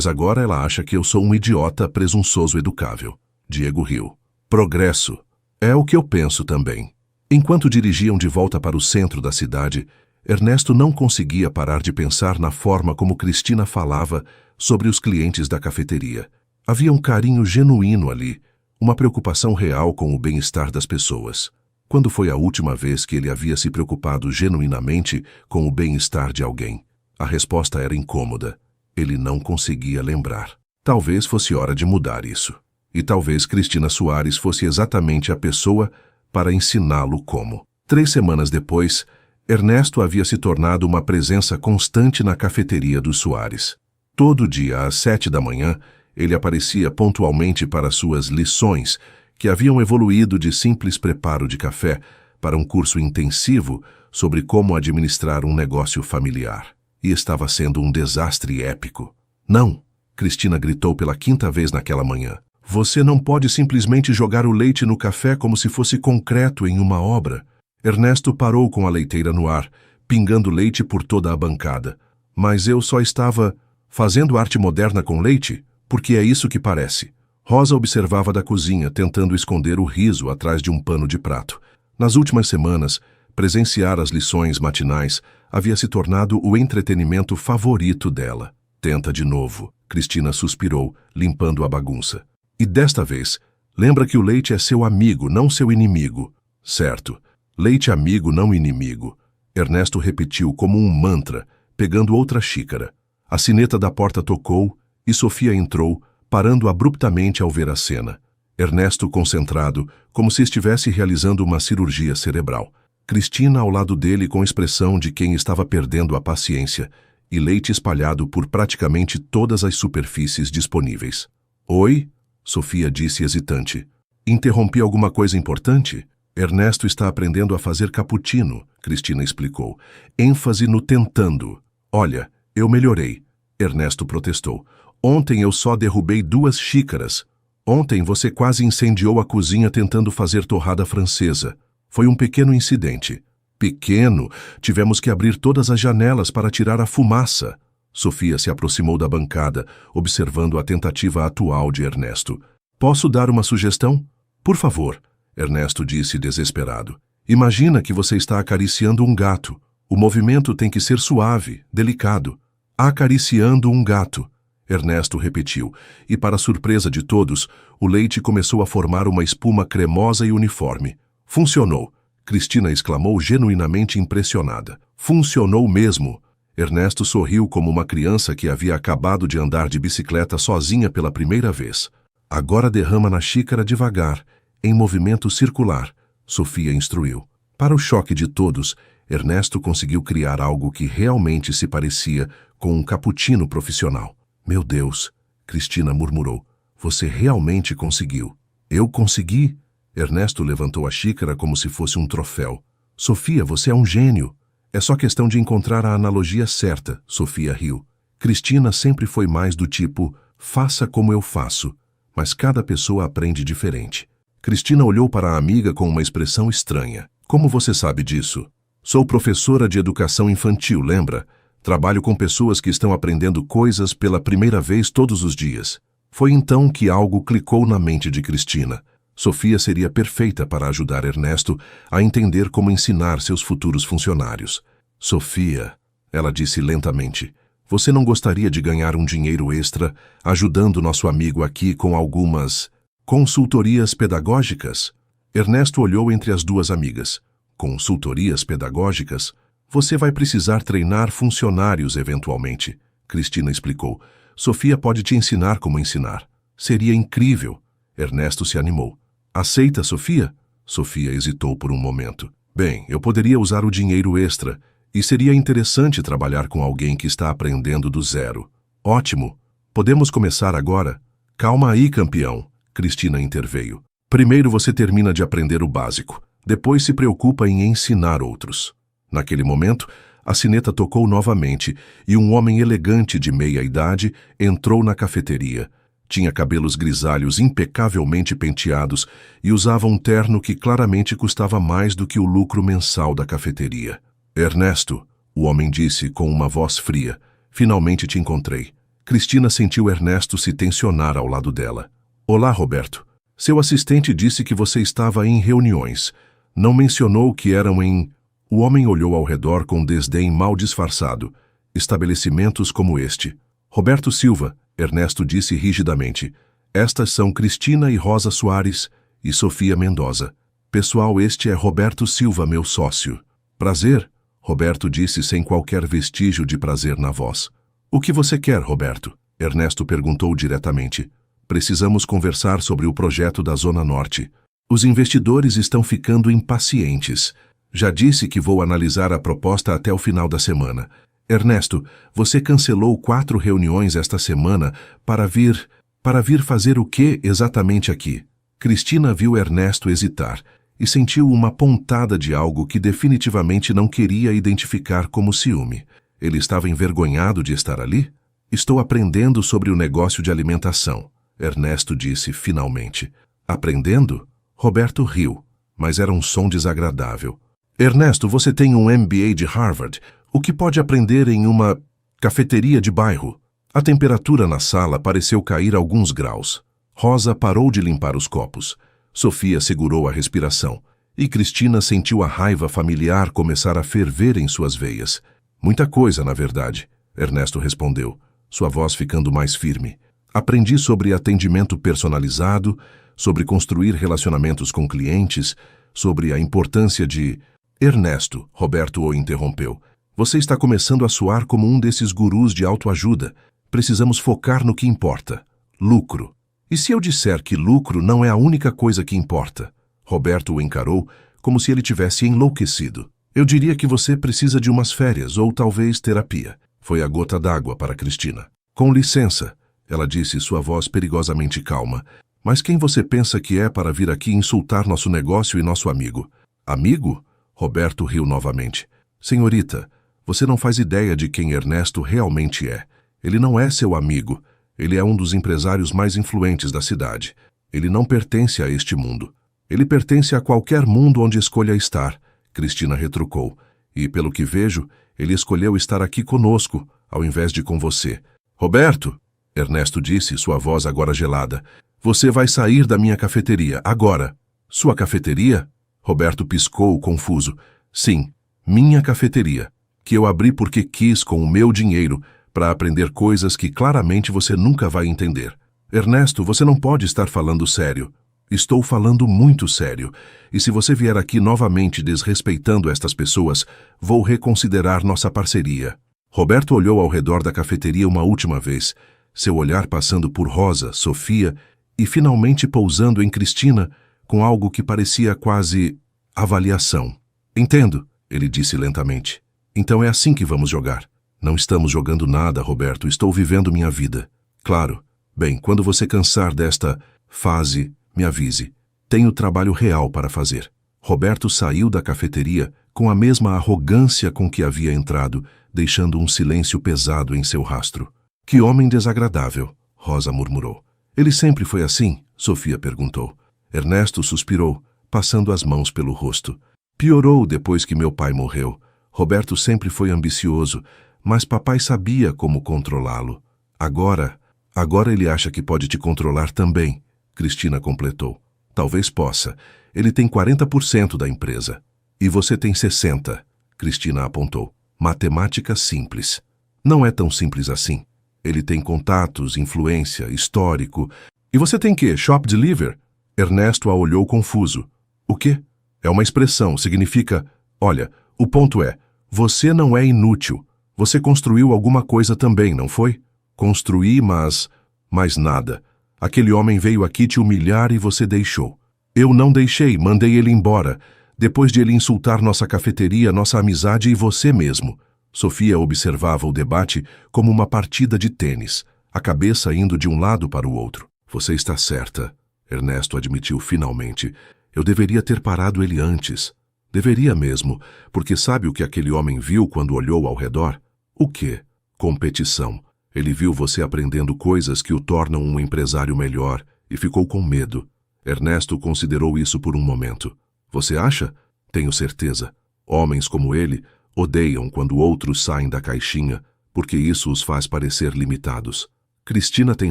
agora ela acha que eu sou um idiota presunçoso educável. Diego riu. Progresso. É o que eu penso também. Enquanto dirigiam de volta para o centro da cidade, Ernesto não conseguia parar de pensar na forma como Cristina falava sobre os clientes da cafeteria. Havia um carinho genuíno ali, uma preocupação real com o bem-estar das pessoas. Quando foi a última vez que ele havia se preocupado genuinamente com o bem-estar de alguém? A resposta era incômoda. Ele não conseguia lembrar. Talvez fosse hora de mudar isso. E talvez Cristina Soares fosse exatamente a pessoa para ensiná-lo como. 3 semanas depois, Ernesto havia se tornado uma presença constante na cafeteria dos Soares. Todo dia, às 7 da manhã, ele aparecia pontualmente para suas lições, que haviam evoluído de simples preparo de café para um curso intensivo sobre como administrar um negócio familiar. E estava sendo um desastre épico. Não! Cristina gritou pela 5ª vez naquela manhã. Você não pode simplesmente jogar o leite no café como se fosse concreto em uma obra. Ernesto parou com a leiteira no ar, pingando leite por toda a bancada. Mas eu só estava fazendo arte moderna com leite, porque é isso que parece. Rosa observava da cozinha, tentando esconder o riso atrás de um pano de prato. Nas últimas semanas, presenciar as lições matinais havia se tornado o entretenimento favorito dela. Tenta de novo, Cristina suspirou, limpando a bagunça. E desta vez, lembra que o leite é seu amigo, não seu inimigo. Certo. Leite amigo, não inimigo. Ernesto repetiu como um mantra, pegando outra xícara. A sineta da porta tocou e Sofia entrou, parando abruptamente ao ver a cena. Ernesto concentrado, como se estivesse realizando uma cirurgia cerebral. Cristina ao lado dele com expressão de quem estava perdendo a paciência, e leite espalhado por praticamente todas as superfícies disponíveis. Oi? Sofia disse hesitante. Interrompi alguma coisa importante? Ernesto está aprendendo a fazer cappuccino, Cristina explicou. ênfase no tentando. Olha, eu melhorei. Ernesto protestou. Ontem eu só derrubei 2 xícaras. Ontem você quase incendiou a cozinha tentando fazer torrada francesa. Foi um pequeno incidente. Pequeno? Tivemos que abrir todas as janelas para tirar a fumaça. Sofia se aproximou da bancada, observando a tentativa atual de Ernesto. Posso dar uma sugestão? Por favor, Ernesto disse desesperado. Imagina que você está acariciando um gato. O movimento tem que ser suave, delicado. Acariciando um gato. Ernesto repetiu, e para surpresa de todos, o leite começou a formar uma espuma cremosa e uniforme. Funcionou! Cristina exclamou genuinamente impressionada. Funcionou mesmo! Ernesto sorriu como uma criança que havia acabado de andar de bicicleta sozinha pela primeira vez. Agora derrama na xícara devagar, em movimento circular, Sofia instruiu. Para o choque de todos, Ernesto conseguiu criar algo que realmente se parecia com um cappuccino profissional. Meu Deus, Cristina murmurou. Você realmente conseguiu. Eu consegui? Ernesto levantou a xícara como se fosse um troféu. Sofia, você é um gênio. É só questão de encontrar a analogia certa, Sofia riu. Cristina sempre foi mais do tipo, faça como eu faço, mas cada pessoa aprende diferente. Cristina olhou para a amiga com uma expressão estranha. Como você sabe disso? Sou professora de educação infantil, lembra? Trabalho com pessoas que estão aprendendo coisas pela primeira vez todos os dias. Foi então que algo clicou na mente de Cristina. Sofia seria perfeita para ajudar Ernesto a entender como ensinar seus futuros funcionários. Sofia, ela disse lentamente, você não gostaria de ganhar um dinheiro extra ajudando nosso amigo aqui com algumas consultorias pedagógicas? Ernesto olhou entre as 2 amigas. Consultorias pedagógicas? Você vai precisar treinar funcionários eventualmente, Cristina explicou. Sofia pode te ensinar como ensinar. Seria incrível. Ernesto se animou. Aceita, Sofia? Sofia hesitou por um momento. Bem, eu poderia usar o dinheiro extra, e seria interessante trabalhar com alguém que está aprendendo do zero. Ótimo. Podemos começar agora? Calma aí, campeão, Cristina interveio. Primeiro você termina de aprender o básico, depois se preocupa em ensinar outros. Naquele momento, a sineta tocou novamente e um homem elegante de meia-idade entrou na cafeteria. Tinha cabelos grisalhos impecavelmente penteados e usava um terno que claramente custava mais do que o lucro mensal da cafeteria. Ernesto, o homem disse com uma voz fria, finalmente te encontrei. Cristina sentiu Ernesto se tensionar ao lado dela. Olá, Roberto. Seu assistente disse que você estava em reuniões. Não mencionou que eram em... O homem olhou ao redor com desdém mal disfarçado. Estabelecimentos como este. Roberto Silva, Ernesto disse rigidamente. Estas são Cristina e Rosa Soares e Sofia Mendoza. Pessoal, este é Roberto Silva, meu sócio. Prazer, Roberto disse sem qualquer vestígio de prazer na voz. O que você quer, Roberto? Ernesto perguntou diretamente. Precisamos conversar sobre o projeto da Zona Norte. Os investidores estão ficando impacientes. Já disse que vou analisar a proposta até o final da semana. Ernesto, você cancelou 4 reuniões esta semana para vir fazer o que exatamente aqui? Cristina viu Ernesto hesitar e sentiu uma pontada de algo que definitivamente não queria identificar como ciúme. Ele estava envergonhado de estar ali? Estou aprendendo sobre o negócio de alimentação, Ernesto disse finalmente. Aprendendo? Roberto riu, mas era um som desagradável. Ernesto, você tem um MBA de Harvard. O que pode aprender em uma cafeteria de bairro? A temperatura na sala pareceu cair alguns graus. Rosa parou de limpar os copos. Sofia segurou a respiração. E Cristina sentiu a raiva familiar começar a ferver em suas veias. Muita coisa, na verdade, Ernesto respondeu, sua voz ficando mais firme. Aprendi sobre atendimento personalizado, sobre construir relacionamentos com clientes, sobre a importância de... Ernesto, Roberto o interrompeu. Você está começando a soar como um desses gurus de autoajuda. Precisamos focar no que importa. Lucro. E se eu disser que lucro não é a única coisa que importa? Roberto o encarou como se ele tivesse enlouquecido. Eu diria que você precisa de umas férias ou talvez terapia. Foi a gota d'água para Cristina. Com licença, ela disse, sua voz perigosamente calma. Mas quem você pensa que é para vir aqui insultar nosso negócio e nosso amigo? Amigo? Roberto riu novamente. Senhorita, você não faz ideia de quem Ernesto realmente é. Ele não é seu amigo. Ele é um dos empresários mais influentes da cidade. Ele não pertence a este mundo. Ele pertence a qualquer mundo onde escolha estar, Cristina retrucou. E, pelo que vejo, ele escolheu estar aqui conosco, ao invés de com você. Roberto, Ernesto disse, sua voz agora gelada, você vai sair da minha cafeteria, agora. Sua cafeteria? Roberto piscou, confuso. Sim, minha cafeteria, que eu abri porque quis com o meu dinheiro, para aprender coisas que claramente você nunca vai entender. Ernesto, você não pode estar falando sério. Estou falando muito sério, e se você vier aqui novamente desrespeitando estas pessoas, vou reconsiderar nossa parceria. Roberto olhou ao redor da cafeteria uma última vez, seu olhar passando por Rosa, Sofia e finalmente pousando em Cristina com algo que parecia quase avaliação. Entendo, ele disse lentamente. Então é assim que vamos jogar. Não estamos jogando nada, Roberto, estou vivendo minha vida. Claro. Bem, quando você cansar desta fase, me avise. Tenho trabalho real para fazer. Roberto saiu da cafeteria com a mesma arrogância com que havia entrado, deixando um silêncio pesado em seu rastro. Que homem desagradável, Rosa murmurou. Ele sempre foi assim? Sofia perguntou. Ernesto suspirou, passando as mãos pelo rosto. Piorou depois que meu pai morreu. Roberto sempre foi ambicioso, mas papai sabia como controlá-lo. Agora ele acha que pode te controlar também, Cristina completou. Talvez possa. Ele tem 40% da empresa. E você tem 60%, Cristina apontou. Matemática simples. Não é tão simples assim. Ele tem contatos, influência, histórico. E você tem quê? Shop deliver? Ernesto a olhou confuso. O quê? É uma expressão, significa... Olha, o ponto é, Você não é inútil. Você construiu alguma coisa também, não foi? Construí, mas... mais nada. Aquele homem veio aqui te humilhar e você deixou. Eu não deixei, mandei ele embora, depois de ele insultar nossa cafeteria, nossa amizade e você mesmo. Sofia observava o debate como uma partida de tênis, a cabeça indo de um lado para o outro. Você está certa, Ernesto admitiu finalmente. Eu deveria ter parado ele antes. Deveria mesmo, porque sabe o que aquele homem viu quando olhou ao redor? O quê? Competição. Ele viu você aprendendo coisas que o tornam um empresário melhor e ficou com medo. Ernesto considerou isso por um momento. Você acha? Tenho certeza. Homens como ele odeiam quando outros saem da caixinha, porque isso os faz parecer limitados. Cristina tem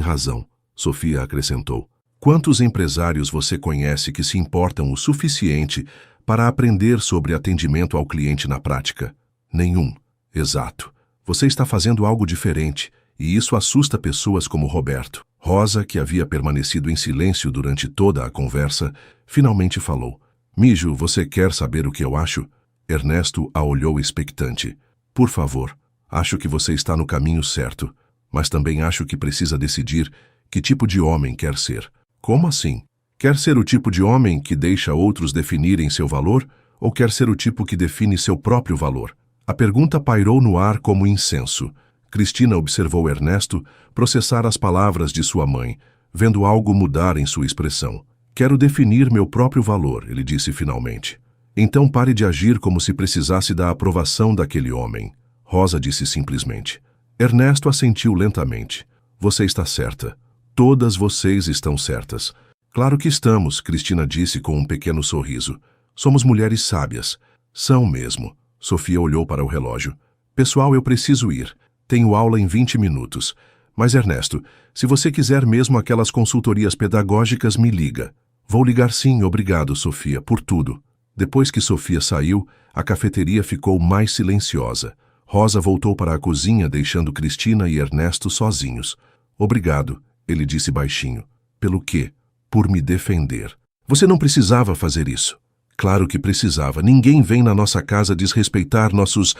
razão, Sofia acrescentou. Quantos empresários você conhece que se importam o suficiente para aprender sobre atendimento ao cliente na prática? Nenhum. Exato. Você está fazendo algo diferente, e isso assusta pessoas como Roberto. Rosa, que havia permanecido em silêncio durante toda a conversa, finalmente falou. Mijo, você quer saber o que eu acho? Ernesto a olhou expectante. Por favor, acho que você está no caminho certo, mas também acho que precisa decidir que tipo de homem quer ser. Como assim? Quer ser o tipo de homem que deixa outros definirem seu valor ou quer ser o tipo que define seu próprio valor? A pergunta pairou no ar como incenso. Cristina observou Ernesto processar as palavras de sua mãe, vendo algo mudar em sua expressão. Quero definir meu próprio valor, ele disse finalmente. Então pare de agir como se precisasse da aprovação daquele homem. Rosa disse simplesmente. Ernesto assentiu lentamente. Você está certa. Todas vocês estão certas. Claro que estamos, Cristina disse com um pequeno sorriso. Somos mulheres sábias. São mesmo. Sofia olhou para o relógio. Pessoal, eu preciso ir. Tenho aula em 20 minutos. Mas, Ernesto, se você quiser mesmo aquelas consultorias pedagógicas, me liga. Vou ligar sim, obrigado, Sofia, por tudo. Depois que Sofia saiu, a cafeteria ficou mais silenciosa. Rosa voltou para a cozinha, deixando Cristina e Ernesto sozinhos. Obrigado, ele disse baixinho. Pelo quê? Por me defender. Você não precisava fazer isso. Claro que precisava. Ninguém vem na nossa casa desrespeitar nossos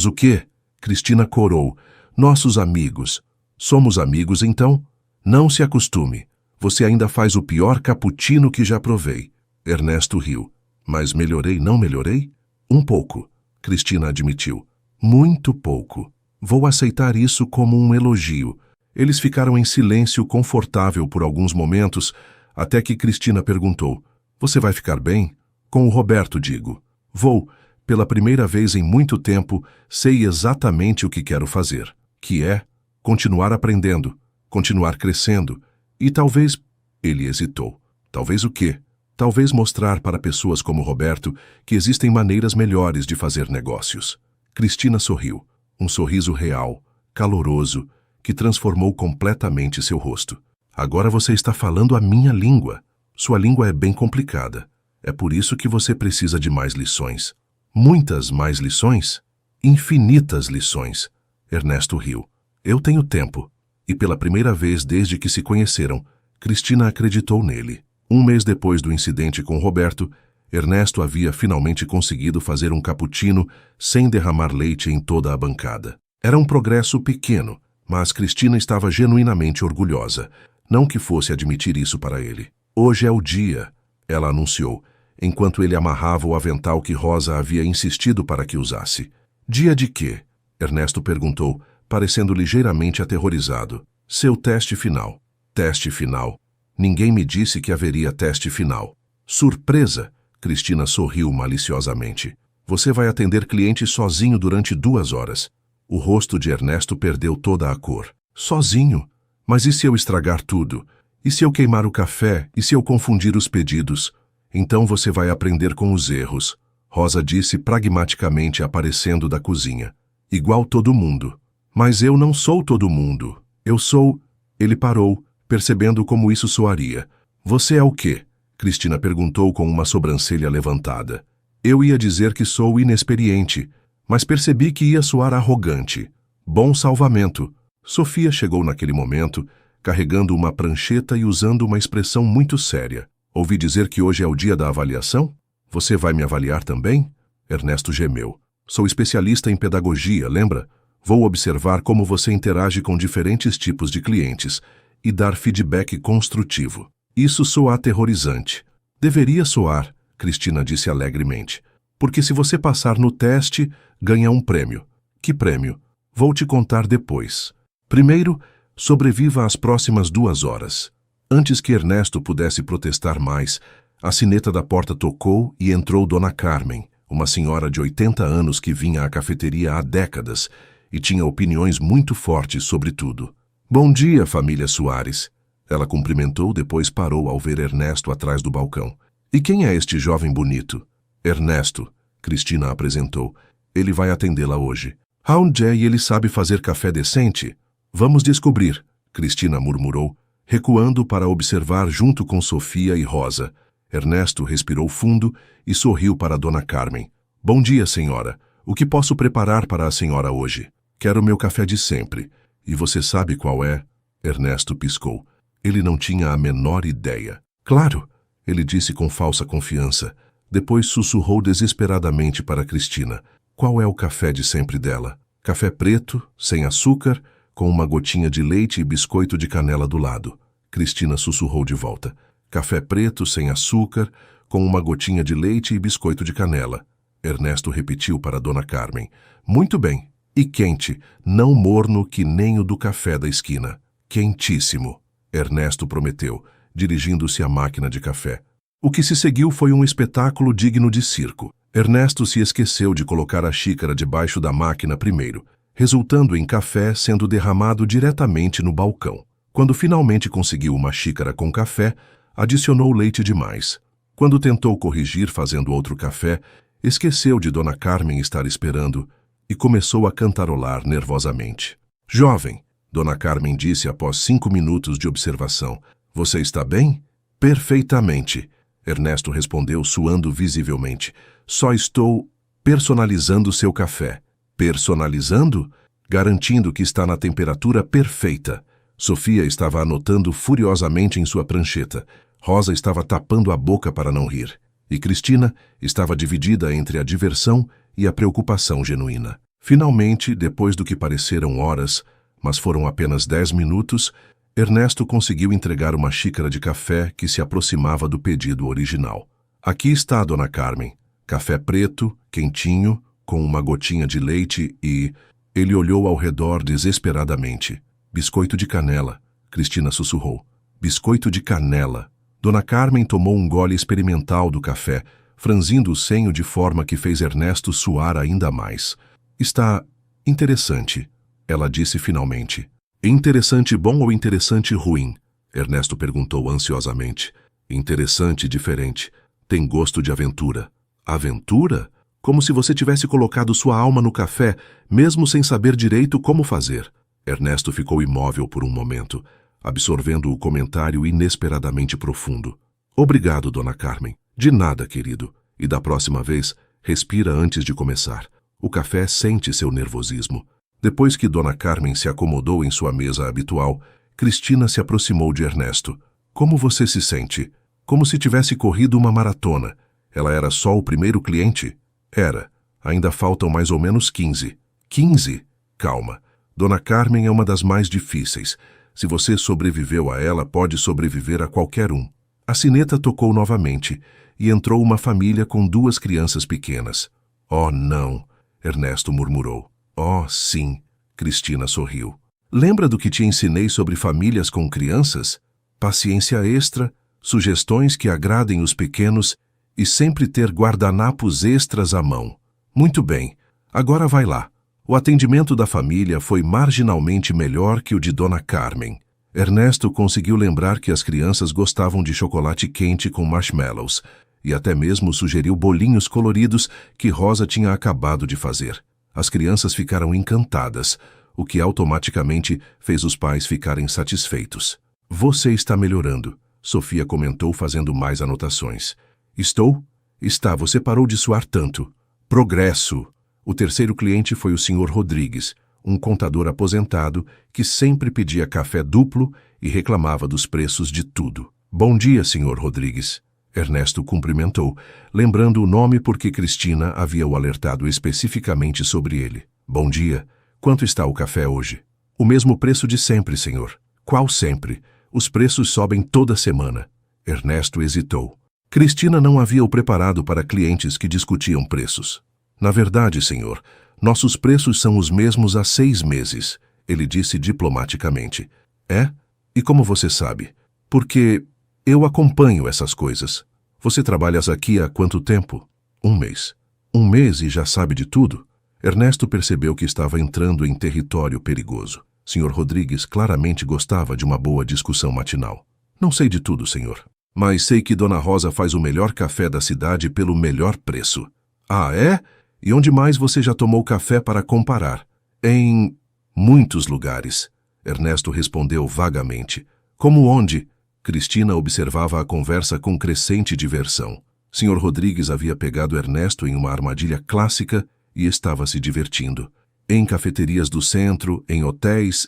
o quê? Cristina corou. Nossos amigos. Somos amigos, então? Não se acostume. Você ainda faz o pior cappuccino que já provei. Ernesto riu. Mas melhorei, não melhorei? Um pouco, Cristina admitiu. Muito pouco. Vou aceitar isso como um elogio. Eles ficaram em silêncio confortável por alguns momentos, até que Cristina perguntou. Você vai ficar bem? Com o Roberto, digo. Vou. Pela primeira vez em muito tempo, sei exatamente o que quero fazer, que é continuar aprendendo, continuar crescendo e talvez... Ele hesitou. Talvez o quê? Talvez mostrar para pessoas como Roberto que existem maneiras melhores de fazer negócios. Cristina sorriu, um sorriso real, caloroso, que transformou completamente seu rosto. Agora você está falando a minha língua. Sua língua é bem complicada. É por isso que você precisa de mais lições. Muitas mais lições? Infinitas lições. Ernesto riu. Eu tenho tempo. E pela primeira vez desde que se conheceram, Cristina acreditou nele. Um mês depois do incidente com Roberto, Ernesto havia finalmente conseguido fazer um cappuccino sem derramar leite em toda a bancada. Era um progresso pequeno, mas Cristina estava genuinamente orgulhosa. Não que fosse admitir isso para ele. Hoje é o dia, ela anunciou, enquanto ele amarrava o avental que Rosa havia insistido para que usasse. Dia de quê? Ernesto perguntou, parecendo ligeiramente aterrorizado. Seu teste final. Teste final. Ninguém me disse que haveria teste final. Surpresa! Cristina sorriu maliciosamente. Você vai atender clientes sozinho durante 2 horas. O rosto de Ernesto perdeu toda a cor. Sozinho? Mas e se eu estragar tudo? E se eu queimar o café? E se eu confundir os pedidos? Então você vai aprender com os erros. Rosa disse pragmaticamente aparecendo da cozinha. Igual todo mundo. Mas eu não sou todo mundo. Eu sou... Ele parou, percebendo como isso soaria. Você é o quê? Cristina perguntou com uma sobrancelha levantada. Eu ia dizer que sou inexperiente, mas percebi que ia soar arrogante. Bom salvamento. Sofia chegou naquele momento, carregando uma prancheta e usando uma expressão muito séria. Ouvi dizer que hoje é o dia da avaliação? Você vai me avaliar também? Ernesto gemeu. Sou especialista em pedagogia, lembra? Vou observar como você interage com diferentes tipos de clientes e dar feedback construtivo. Isso soa aterrorizante. Deveria soar, Cristina disse alegremente. Porque se você passar no teste, ganha um prêmio. Que prêmio? Vou te contar depois. Primeiro, sobreviva às próximas 2 horas. Antes que Ernesto pudesse protestar mais, a sineta da porta tocou e entrou Dona Carmen, uma senhora de 80 anos que vinha à cafeteria há décadas e tinha opiniões muito fortes sobre tudo. Bom dia, família Soares. Ela cumprimentou, depois parou ao ver Ernesto atrás do balcão. E quem é este jovem bonito? Ernesto, Cristina apresentou. Ele vai atendê-la hoje. Aonde é e ele sabe fazer café decente? Vamos descobrir, Cristina murmurou, recuando para observar junto com Sofia e Rosa. Ernesto respirou fundo e sorriu para Dona Carmen. Bom dia, senhora. O que posso preparar para a senhora hoje? Quero meu café de sempre. E você sabe qual é? Ernesto piscou. Ele não tinha a menor ideia. Claro, ele disse com falsa confiança. Depois sussurrou desesperadamente para Cristina. Qual é o café de sempre dela? Café preto, sem açúcar, com uma gotinha de leite e biscoito de canela do lado. Cristina sussurrou de volta. Café preto, sem açúcar, com uma gotinha de leite e biscoito de canela. Ernesto repetiu para Dona Carmen. Muito bem. E quente, não morno que nem o do café da esquina. Quentíssimo, Ernesto prometeu, dirigindo-se à máquina de café. O que se seguiu foi um espetáculo digno de circo. Ernesto se esqueceu de colocar a xícara debaixo da máquina primeiro, resultando em café sendo derramado diretamente no balcão. Quando finalmente conseguiu uma xícara com café, adicionou leite demais. Quando tentou corrigir fazendo outro café, esqueceu de Dona Carmen estar esperando e começou a cantarolar nervosamente. Jovem, Dona Carmen disse após 5 minutos de observação. Você está bem? Perfeitamente, Ernesto respondeu suando visivelmente. Só estou personalizando seu café. Personalizando? Garantindo que está na temperatura perfeita. Sofia estava anotando furiosamente em sua prancheta. Rosa estava tapando a boca para não rir. E Cristina estava dividida entre a diversão e a preocupação genuína. Finalmente, depois do que pareceram horas, mas foram apenas 10 minutos, Ernesto conseguiu entregar uma xícara de café que se aproximava do pedido original. Aqui está, Dona Carmen. Café preto, quentinho, com uma gotinha de leite e... Ele olhou ao redor desesperadamente. Biscoito de canela, Cristina sussurrou. Biscoito de canela. Dona Carmen tomou um gole experimental do café, franzindo o senho de forma que fez Ernesto suar ainda mais. Está interessante, ela disse finalmente. Interessante bom ou interessante ruim? Ernesto perguntou ansiosamente. Interessante diferente. Tem gosto de aventura. Aventura? Como se você tivesse colocado sua alma no café, mesmo sem saber direito como fazer. Ernesto ficou imóvel por um momento, absorvendo o comentário inesperadamente profundo. Obrigado, Dona Carmen. De nada, querido. E da próxima vez, respira antes de começar. O café sente seu nervosismo. Depois que Dona Carmen se acomodou em sua mesa habitual, Cristina se aproximou de Ernesto. Como você se sente? Como se tivesse corrido uma maratona. Ela era só o primeiro cliente? Era. Ainda faltam mais ou menos 15. 15? Calma. Dona Carmen é uma das mais difíceis. Se você sobreviveu a ela, pode sobreviver a qualquer um. A sineta tocou novamente e entrou uma família com 2 crianças pequenas. Oh, não, Ernesto murmurou. Oh, sim, Cristina sorriu. Lembra do que te ensinei sobre famílias com crianças? Paciência extra, sugestões que agradem os pequenos e sempre ter guardanapos extras à mão. Muito bem, agora vai lá. O atendimento da família foi marginalmente melhor que o de Dona Carmen. Ernesto conseguiu lembrar que as crianças gostavam de chocolate quente com marshmallows e até mesmo sugeriu bolinhos coloridos que Rosa tinha acabado de fazer. As crianças ficaram encantadas, o que automaticamente fez os pais ficarem satisfeitos. Você está melhorando, Sofia comentou fazendo mais anotações. Estou? Está, você parou de suar tanto. Progresso. O terceiro cliente foi o Sr. Rodrigues, um contador aposentado que sempre pedia café duplo e reclamava dos preços de tudo. Bom dia, Sr. Rodrigues. Ernesto cumprimentou, lembrando o nome porque Cristina havia o alertado especificamente sobre ele. Bom dia. Quanto está o café hoje? O mesmo preço de sempre, senhor. Qual sempre? Os preços sobem toda semana. Ernesto hesitou. Cristina não havia o preparado para clientes que discutiam preços. Na verdade, senhor, nossos preços são os mesmos há 6 meses, ele disse diplomaticamente. É? E como você sabe? Porque eu acompanho essas coisas. Você trabalha aqui há quanto tempo? 1 mês. 1 mês e já sabe de tudo? Ernesto percebeu que estava entrando em território perigoso. Sr. Rodrigues claramente gostava de uma boa discussão matinal. Não sei de tudo, senhor. Mas sei que Dona Rosa faz o melhor café da cidade pelo melhor preço. Ah, é? E onde mais você já tomou café para comparar? Em muitos lugares. Ernesto respondeu vagamente. Como onde? Cristina observava a conversa com crescente diversão. Sr. Rodrigues havia pegado Ernesto em uma armadilha clássica e estava se divertindo. Em cafeterias do centro, em hotéis,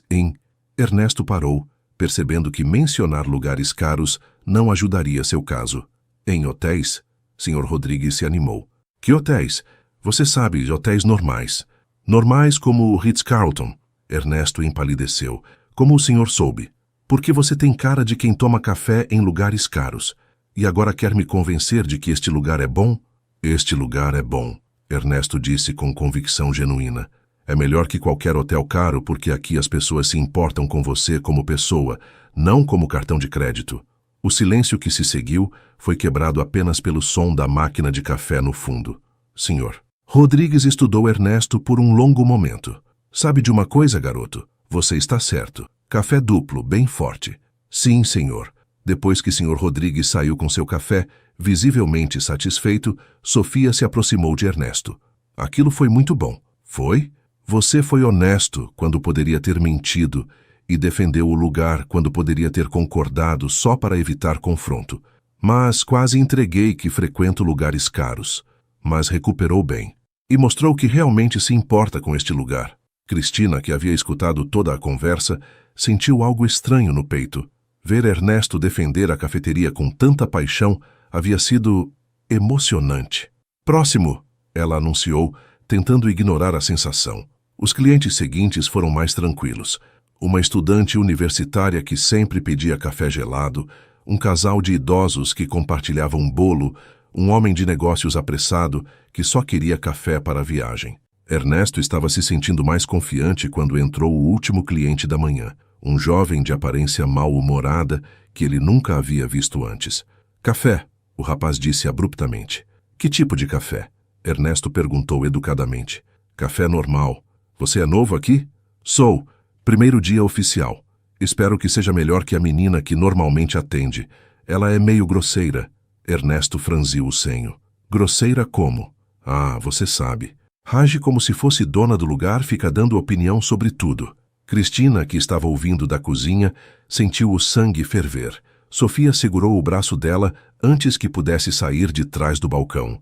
Ernesto parou, percebendo que mencionar lugares caros não ajudaria seu caso. Em hotéis? Sr. Rodrigues se animou. Que hotéis? Você sabe, de hotéis normais. Normais como o Ritz-Carlton. Ernesto empalideceu. Como o senhor soube? Porque você tem cara de quem toma café em lugares caros. E agora quer me convencer de que este lugar é bom? Este lugar é bom, Ernesto disse com convicção genuína. É melhor que qualquer hotel caro porque aqui as pessoas se importam com você como pessoa, não como cartão de crédito. O silêncio que se seguiu foi quebrado apenas pelo som da máquina de café no fundo. Senhor. Rodrigues estudou Ernesto por um longo momento. Sabe de uma coisa, garoto? Você está certo. Café duplo, bem forte. Sim, senhor. Depois que Sr. Rodrigues saiu com seu café, visivelmente satisfeito, Sofia se aproximou de Ernesto. Aquilo foi muito bom. Foi? Você foi honesto quando poderia ter mentido e defendeu o lugar quando poderia ter concordado só para evitar confronto. Mas quase entreguei que frequento lugares caros. Mas recuperou bem. E mostrou que realmente se importa com este lugar. Cristina, que havia escutado toda a conversa, sentiu algo estranho no peito. Ver Ernesto defender a cafeteria com tanta paixão havia sido emocionante. Próximo, ela anunciou, tentando ignorar a sensação. Os clientes seguintes foram mais tranquilos. Uma estudante universitária que sempre pedia café gelado, um casal de idosos que compartilhavam um bolo, um homem de negócios apressado que só queria café para a viagem. Ernesto estava se sentindo mais confiante quando entrou o último cliente da manhã, um jovem de aparência mal-humorada que ele nunca havia visto antes. Café, o rapaz disse abruptamente. Que tipo de café? Ernesto perguntou educadamente. Café normal. Você é novo aqui? Sou. Primeiro dia oficial. Espero que seja melhor que a menina que normalmente atende. Ela é meio grosseira. Ernesto franziu o senho. Grosseira como? Ah, você sabe. Age como se fosse dona do lugar, fica dando opinião sobre tudo. Cristina, que estava ouvindo da cozinha, sentiu o sangue ferver. Sofia segurou o braço dela antes que pudesse sair de trás do balcão.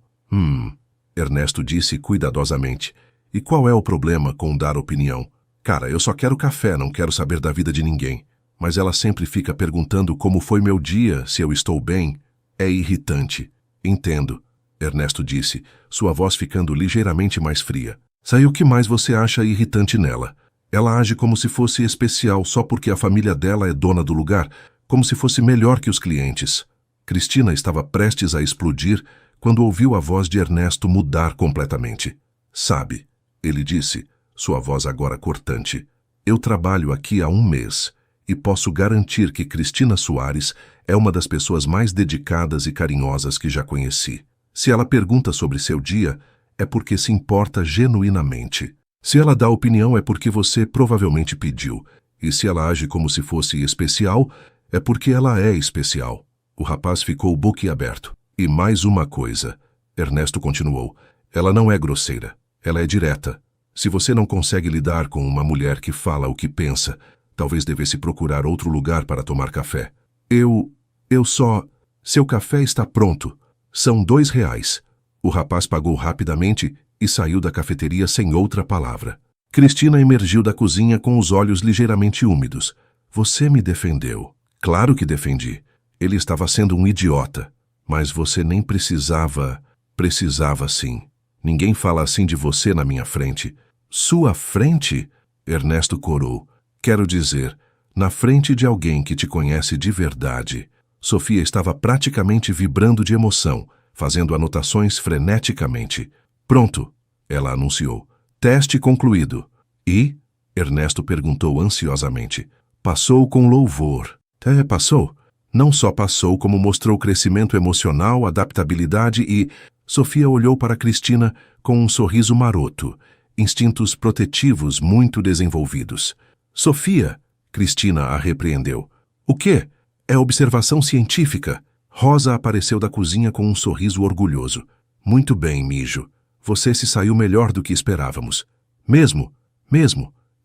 Ernesto disse cuidadosamente. E qual é o problema com dar opinião? Cara, eu só quero café, não quero saber da vida de ninguém. Mas ela sempre fica perguntando como foi meu dia, se eu estou bem. É irritante. Entendo, Ernesto disse, sua voz ficando ligeiramente mais fria. Sei o que mais você acha irritante nela. Ela age como se fosse especial só porque a família dela é dona do lugar, como se fosse melhor que os clientes. Cristina estava prestes a explodir quando ouviu a voz de Ernesto mudar completamente. Sabe, ele disse, sua voz agora cortante, eu trabalho aqui há 1 mês e posso garantir que Cristina Soares é uma das pessoas mais dedicadas e carinhosas que já conheci. Se ela pergunta sobre seu dia, é porque se importa genuinamente. Se ela dá opinião, é porque você provavelmente pediu. E se ela age como se fosse especial, é porque ela é especial. O rapaz ficou boquiaberto. E mais uma coisa, Ernesto continuou. Ela não é grosseira. Ela é direta. Se você não consegue lidar com uma mulher que fala o que pensa, talvez devesse procurar outro lugar para tomar café. Seu café está pronto. São R$2. O rapaz pagou rapidamente e saiu da cafeteria sem outra palavra. Cristina emergiu da cozinha com os olhos ligeiramente úmidos. Você me defendeu. Claro que defendi. Ele estava sendo um idiota. Mas você nem precisava. Precisava sim. Ninguém fala assim de você na minha frente. Sua frente? Ernesto corou. Quero dizer, na frente de alguém que te conhece de verdade. Sofia estava praticamente vibrando de emoção, fazendo anotações freneticamente. Pronto, ela anunciou. Teste concluído. E? Ernesto perguntou ansiosamente. Passou com louvor. Passou? Não só passou, como mostrou crescimento emocional, adaptabilidade e... Sofia olhou para Cristina com um sorriso maroto, instintos protetivos muito desenvolvidos. Sofia, Cristina a repreendeu. O quê? É observação científica. Rosa apareceu da cozinha com um sorriso orgulhoso. Muito bem, mijo. Você se saiu melhor do que esperávamos. Mesmo.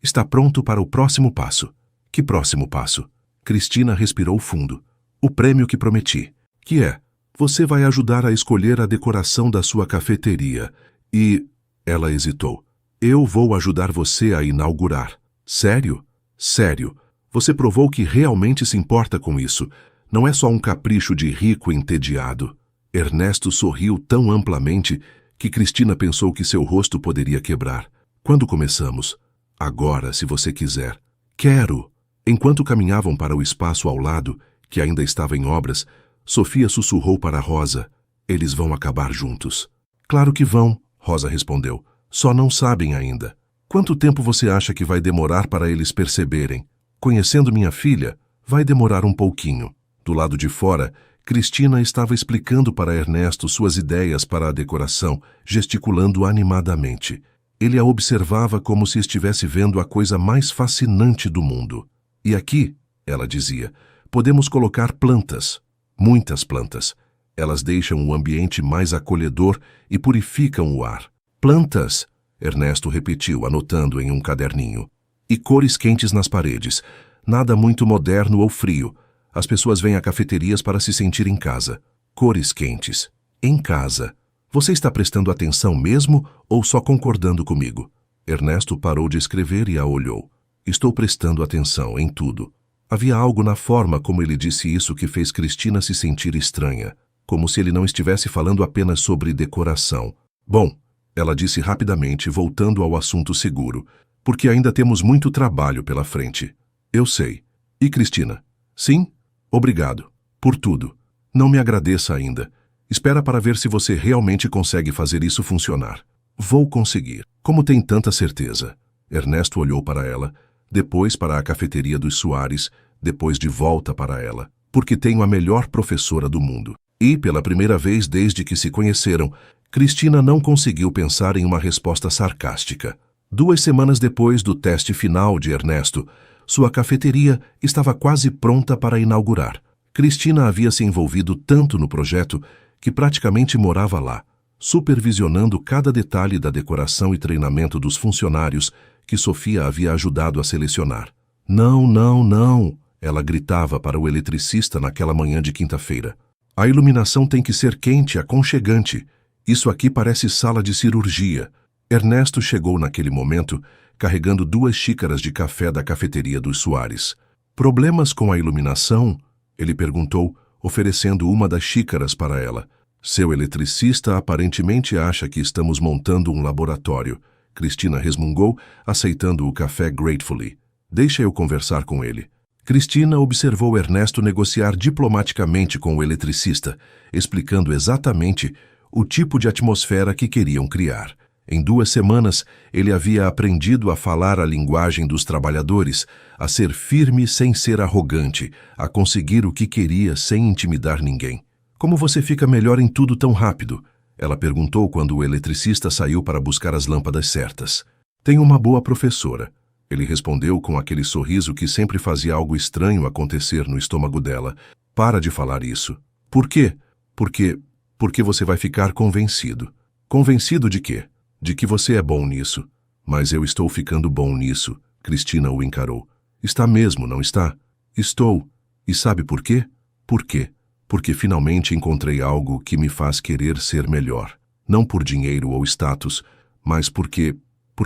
Está pronto para o próximo passo. Que próximo passo? Cristina respirou fundo. O prêmio que prometi. Que é? Você vai ajudar a escolher a decoração da sua cafeteria. E... Ela hesitou. Eu vou ajudar você a inaugurar. Sério? Sério. Você provou que realmente se importa com isso. Não é só um capricho de rico entediado. Ernesto sorriu tão amplamente que Cristina pensou que seu rosto poderia quebrar. Quando começamos? Agora, se você quiser. Quero! Enquanto caminhavam para o espaço ao lado, que ainda estava em obras, Sofia sussurrou para Rosa. Eles vão acabar juntos. Claro que vão, Rosa respondeu. Só não sabem ainda. Quanto tempo você acha que vai demorar para eles perceberem? Conhecendo minha filha, vai demorar um pouquinho. Do lado de fora, Cristina estava explicando para Ernesto suas ideias para a decoração, gesticulando animadamente. Ele a observava como se estivesse vendo a coisa mais fascinante do mundo. E aqui, ela dizia, podemos colocar plantas. Muitas plantas. Elas deixam o ambiente mais acolhedor e purificam o ar. Plantas, Ernesto repetiu, anotando em um caderninho. E cores quentes nas paredes. Nada muito moderno ou frio. As pessoas vêm a cafeterias para se sentir em casa. Cores quentes. Em casa. Você está prestando atenção mesmo ou só concordando comigo? Ernesto parou de escrever e a olhou. Estou prestando atenção em tudo. Havia algo na forma como ele disse isso que fez Cristina se sentir estranha, como se ele não estivesse falando apenas sobre decoração. Bom, ela disse rapidamente, voltando ao assunto seguro, porque ainda temos muito trabalho pela frente. Eu sei. E Cristina? Sim? Obrigado. Por tudo. Não me agradeça ainda. Espera para ver se você realmente consegue fazer isso funcionar. Vou conseguir. Como tem tanta certeza? Ernesto olhou para ela, depois para a cafeteria dos Soares, depois de volta para ela. Porque tenho a melhor professora do mundo. E, pela primeira vez desde que se conheceram, Cristina não conseguiu pensar em uma resposta sarcástica. 2 semanas depois do teste final de Ernesto, sua cafeteria estava quase pronta para inaugurar. Cristina havia se envolvido tanto no projeto que praticamente morava lá, supervisionando cada detalhe da decoração e treinamento dos funcionários que Sofia havia ajudado a selecionar. Não, não, não, ela gritava para o eletricista naquela manhã de quinta-feira. A iluminação tem que ser quente e aconchegante. Isso aqui parece sala de cirurgia. Ernesto chegou naquele momento, carregando 2 xícaras de café da cafeteria dos Soares. Problemas com a iluminação? Ele perguntou, oferecendo uma das xícaras para ela. Seu eletricista aparentemente acha que estamos montando um laboratório. Cristina resmungou, aceitando o café gratefully. Deixa eu conversar com ele. Cristina observou Ernesto negociar diplomaticamente com o eletricista, explicando exatamente o tipo de atmosfera que queriam criar. Em 2 semanas, ele havia aprendido a falar a linguagem dos trabalhadores, a ser firme sem ser arrogante, a conseguir o que queria sem intimidar ninguém. Como você fica melhor em tudo tão rápido? Ela perguntou quando o eletricista saiu para buscar as lâmpadas certas. Tenho uma boa professora. Ele respondeu com aquele sorriso que sempre fazia algo estranho acontecer no estômago dela. Para de falar isso. Por quê? Porque você vai ficar convencido. Convencido de quê? De que você é bom nisso. Mas eu estou ficando bom nisso. Cristina o encarou. Está mesmo, não está? Estou. E sabe por quê? Por quê? Porque finalmente encontrei algo que me faz querer ser melhor. Não por dinheiro ou status, mas porque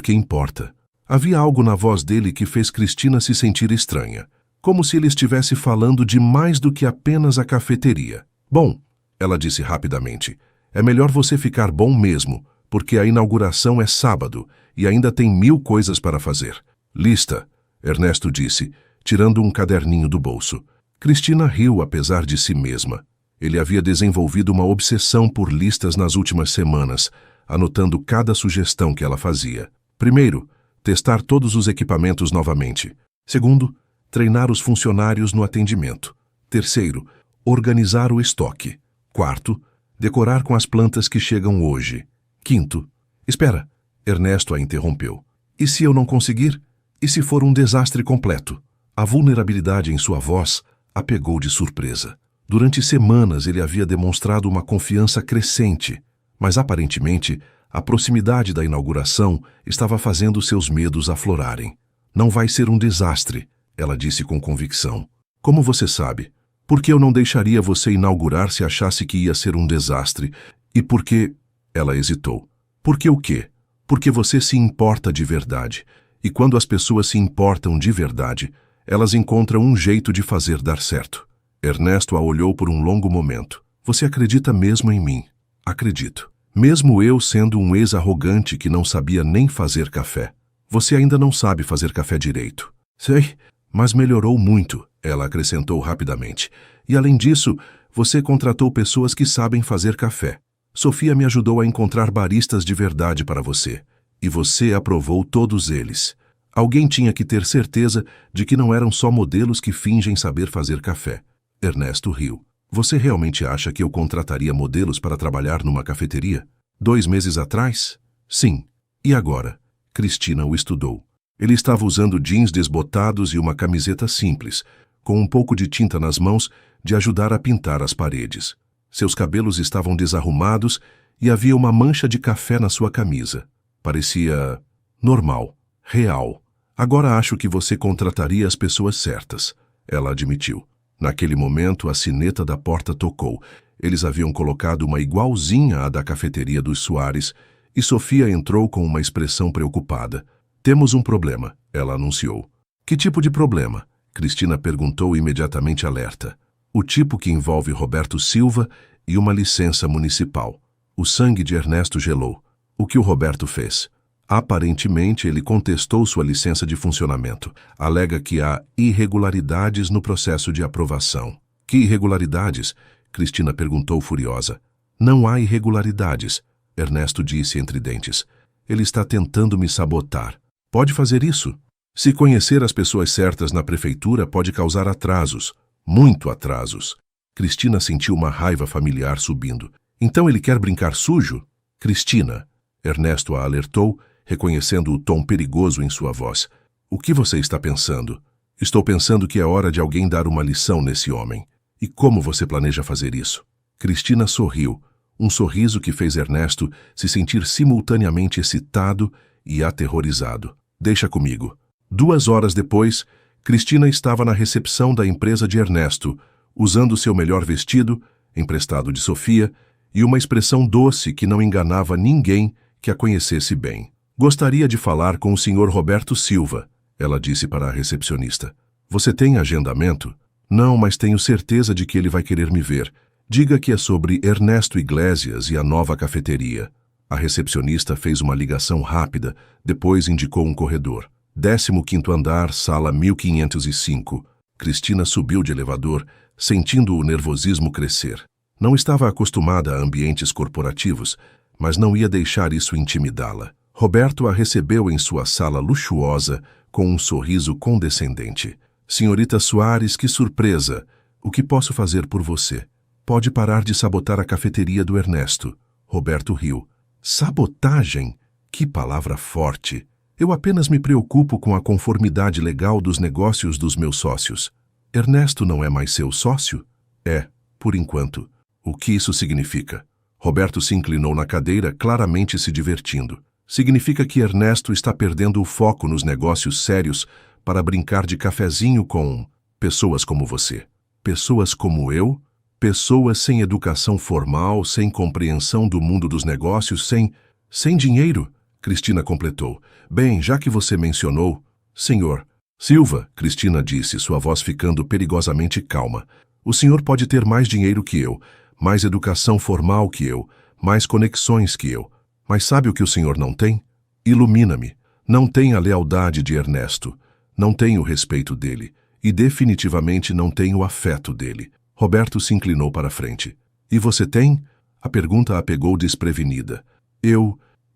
importa. Havia algo na voz dele que fez Cristina se sentir estranha, como se ele estivesse falando de mais do que apenas a cafeteria. Bom, ela disse rapidamente. É melhor você ficar bom mesmo, porque a inauguração é sábado e ainda tem 1000 coisas para fazer. Lista, Ernesto disse, tirando um caderninho do bolso. Cristina riu apesar de si mesma. Ele havia desenvolvido uma obsessão por listas nas últimas semanas, anotando cada sugestão que ela fazia. Primeiro, testar todos os equipamentos novamente. Segundo, treinar os funcionários no atendimento. Terceiro, organizar o estoque. Quarto, decorar com as plantas que chegam hoje. Quinto, espera, Ernesto a interrompeu. E se eu não conseguir? E se for um desastre completo? A vulnerabilidade em sua voz a pegou de surpresa. Durante semanas ele havia demonstrado uma confiança crescente, mas aparentemente a proximidade da inauguração estava fazendo seus medos aflorarem. Não vai ser um desastre, ela disse com convicção. Como você sabe? Porque eu não deixaria você inaugurar se achasse que ia ser um desastre. E por que... Ela hesitou. Por que o quê? Porque você se importa de verdade. E quando as pessoas se importam de verdade, elas encontram um jeito de fazer dar certo. Ernesto a olhou por um longo momento. Você acredita mesmo em mim? Acredito. Mesmo eu sendo um ex-arrogante que não sabia nem fazer café. Você ainda não sabe fazer café direito. Sei, mas melhorou muito, ela acrescentou rapidamente. E além disso, você contratou pessoas que sabem fazer café. Sofia me ajudou a encontrar baristas de verdade para você. E você aprovou todos eles. Alguém tinha que ter certeza de que não eram só modelos que fingem saber fazer café. Ernesto riu. Você realmente acha que eu contrataria modelos para trabalhar numa cafeteria? 2 meses atrás? Sim. E agora? Cristina o estudou. Ele estava usando jeans desbotados e uma camiseta simples, com um pouco de tinta nas mãos de ajudar a pintar as paredes. Seus cabelos estavam desarrumados e havia uma mancha de café na sua camisa. Parecia normal, real. Agora acho que você contrataria as pessoas certas, ela admitiu. Naquele momento, a sineta da porta tocou. Eles haviam colocado uma igualzinha à da cafeteria dos Soares e Sofia entrou com uma expressão preocupada. Temos um problema, ela anunciou. Que tipo de problema? Cristina perguntou imediatamente alerta. O tipo que envolve Roberto Silva e uma licença municipal. O sangue de Ernesto gelou. O que o Roberto fez? Aparentemente, ele contestou sua licença de funcionamento. Alega que há irregularidades no processo de aprovação. Que irregularidades? Cristina perguntou furiosa. Não há irregularidades, Ernesto disse entre dentes. Ele está tentando me sabotar. Pode fazer isso? Se conhecer as pessoas certas na prefeitura pode causar atrasos. Muito atrasos. Cristina sentiu uma raiva familiar subindo. Então ele quer brincar sujo? Cristina, Ernesto a alertou, reconhecendo o tom perigoso em sua voz. O que você está pensando? Estou pensando que é hora de alguém dar uma lição nesse homem. E como você planeja fazer isso? Cristina sorriu, um sorriso que fez Ernesto se sentir simultaneamente excitado e aterrorizado. Deixa comigo. 2 horas depois, Cristina estava na recepção da empresa de Ernesto, usando seu melhor vestido, emprestado de Sofia, e uma expressão doce que não enganava ninguém que a conhecesse bem. Gostaria de falar com o Sr. Roberto Silva, ela disse para a recepcionista. Você tem agendamento? Não, mas tenho certeza de que ele vai querer me ver. Diga que é sobre Ernesto Iglesias e a nova cafeteria. A recepcionista fez uma ligação rápida, depois indicou um corredor. 15º andar, sala 1505. Cristina subiu de elevador, sentindo o nervosismo crescer. Não estava acostumada a ambientes corporativos, mas não ia deixar isso intimidá-la. Roberto a recebeu em sua sala luxuosa, com um sorriso condescendente. Senhorita Soares, que surpresa! O que posso fazer por você? Pode parar de sabotar a cafeteria do Ernesto. Roberto riu. Sabotagem? Que palavra forte! Eu apenas me preocupo com a conformidade legal dos negócios dos meus sócios. Ernesto não é mais seu sócio? É, por enquanto. O que isso significa? Roberto se inclinou na cadeira, claramente se divertindo. Significa que Ernesto está perdendo o foco nos negócios sérios para brincar de cafezinho com pessoas como você. Pessoas como eu? Pessoas sem educação formal, sem compreensão do mundo dos negócios, sem dinheiro? Cristina completou. Bem, já que você mencionou... Senhor Silva, Cristina disse, sua voz ficando perigosamente calma. O senhor pode ter mais dinheiro que eu, mais educação formal que eu, mais conexões que eu. Mas sabe o que o senhor não tem? Ilumina-me. Não tem a lealdade de Ernesto. Não tem o respeito dele. E definitivamente não tem o afeto dele. Roberto se inclinou para a frente. E você tem? A pergunta a pegou desprevenida.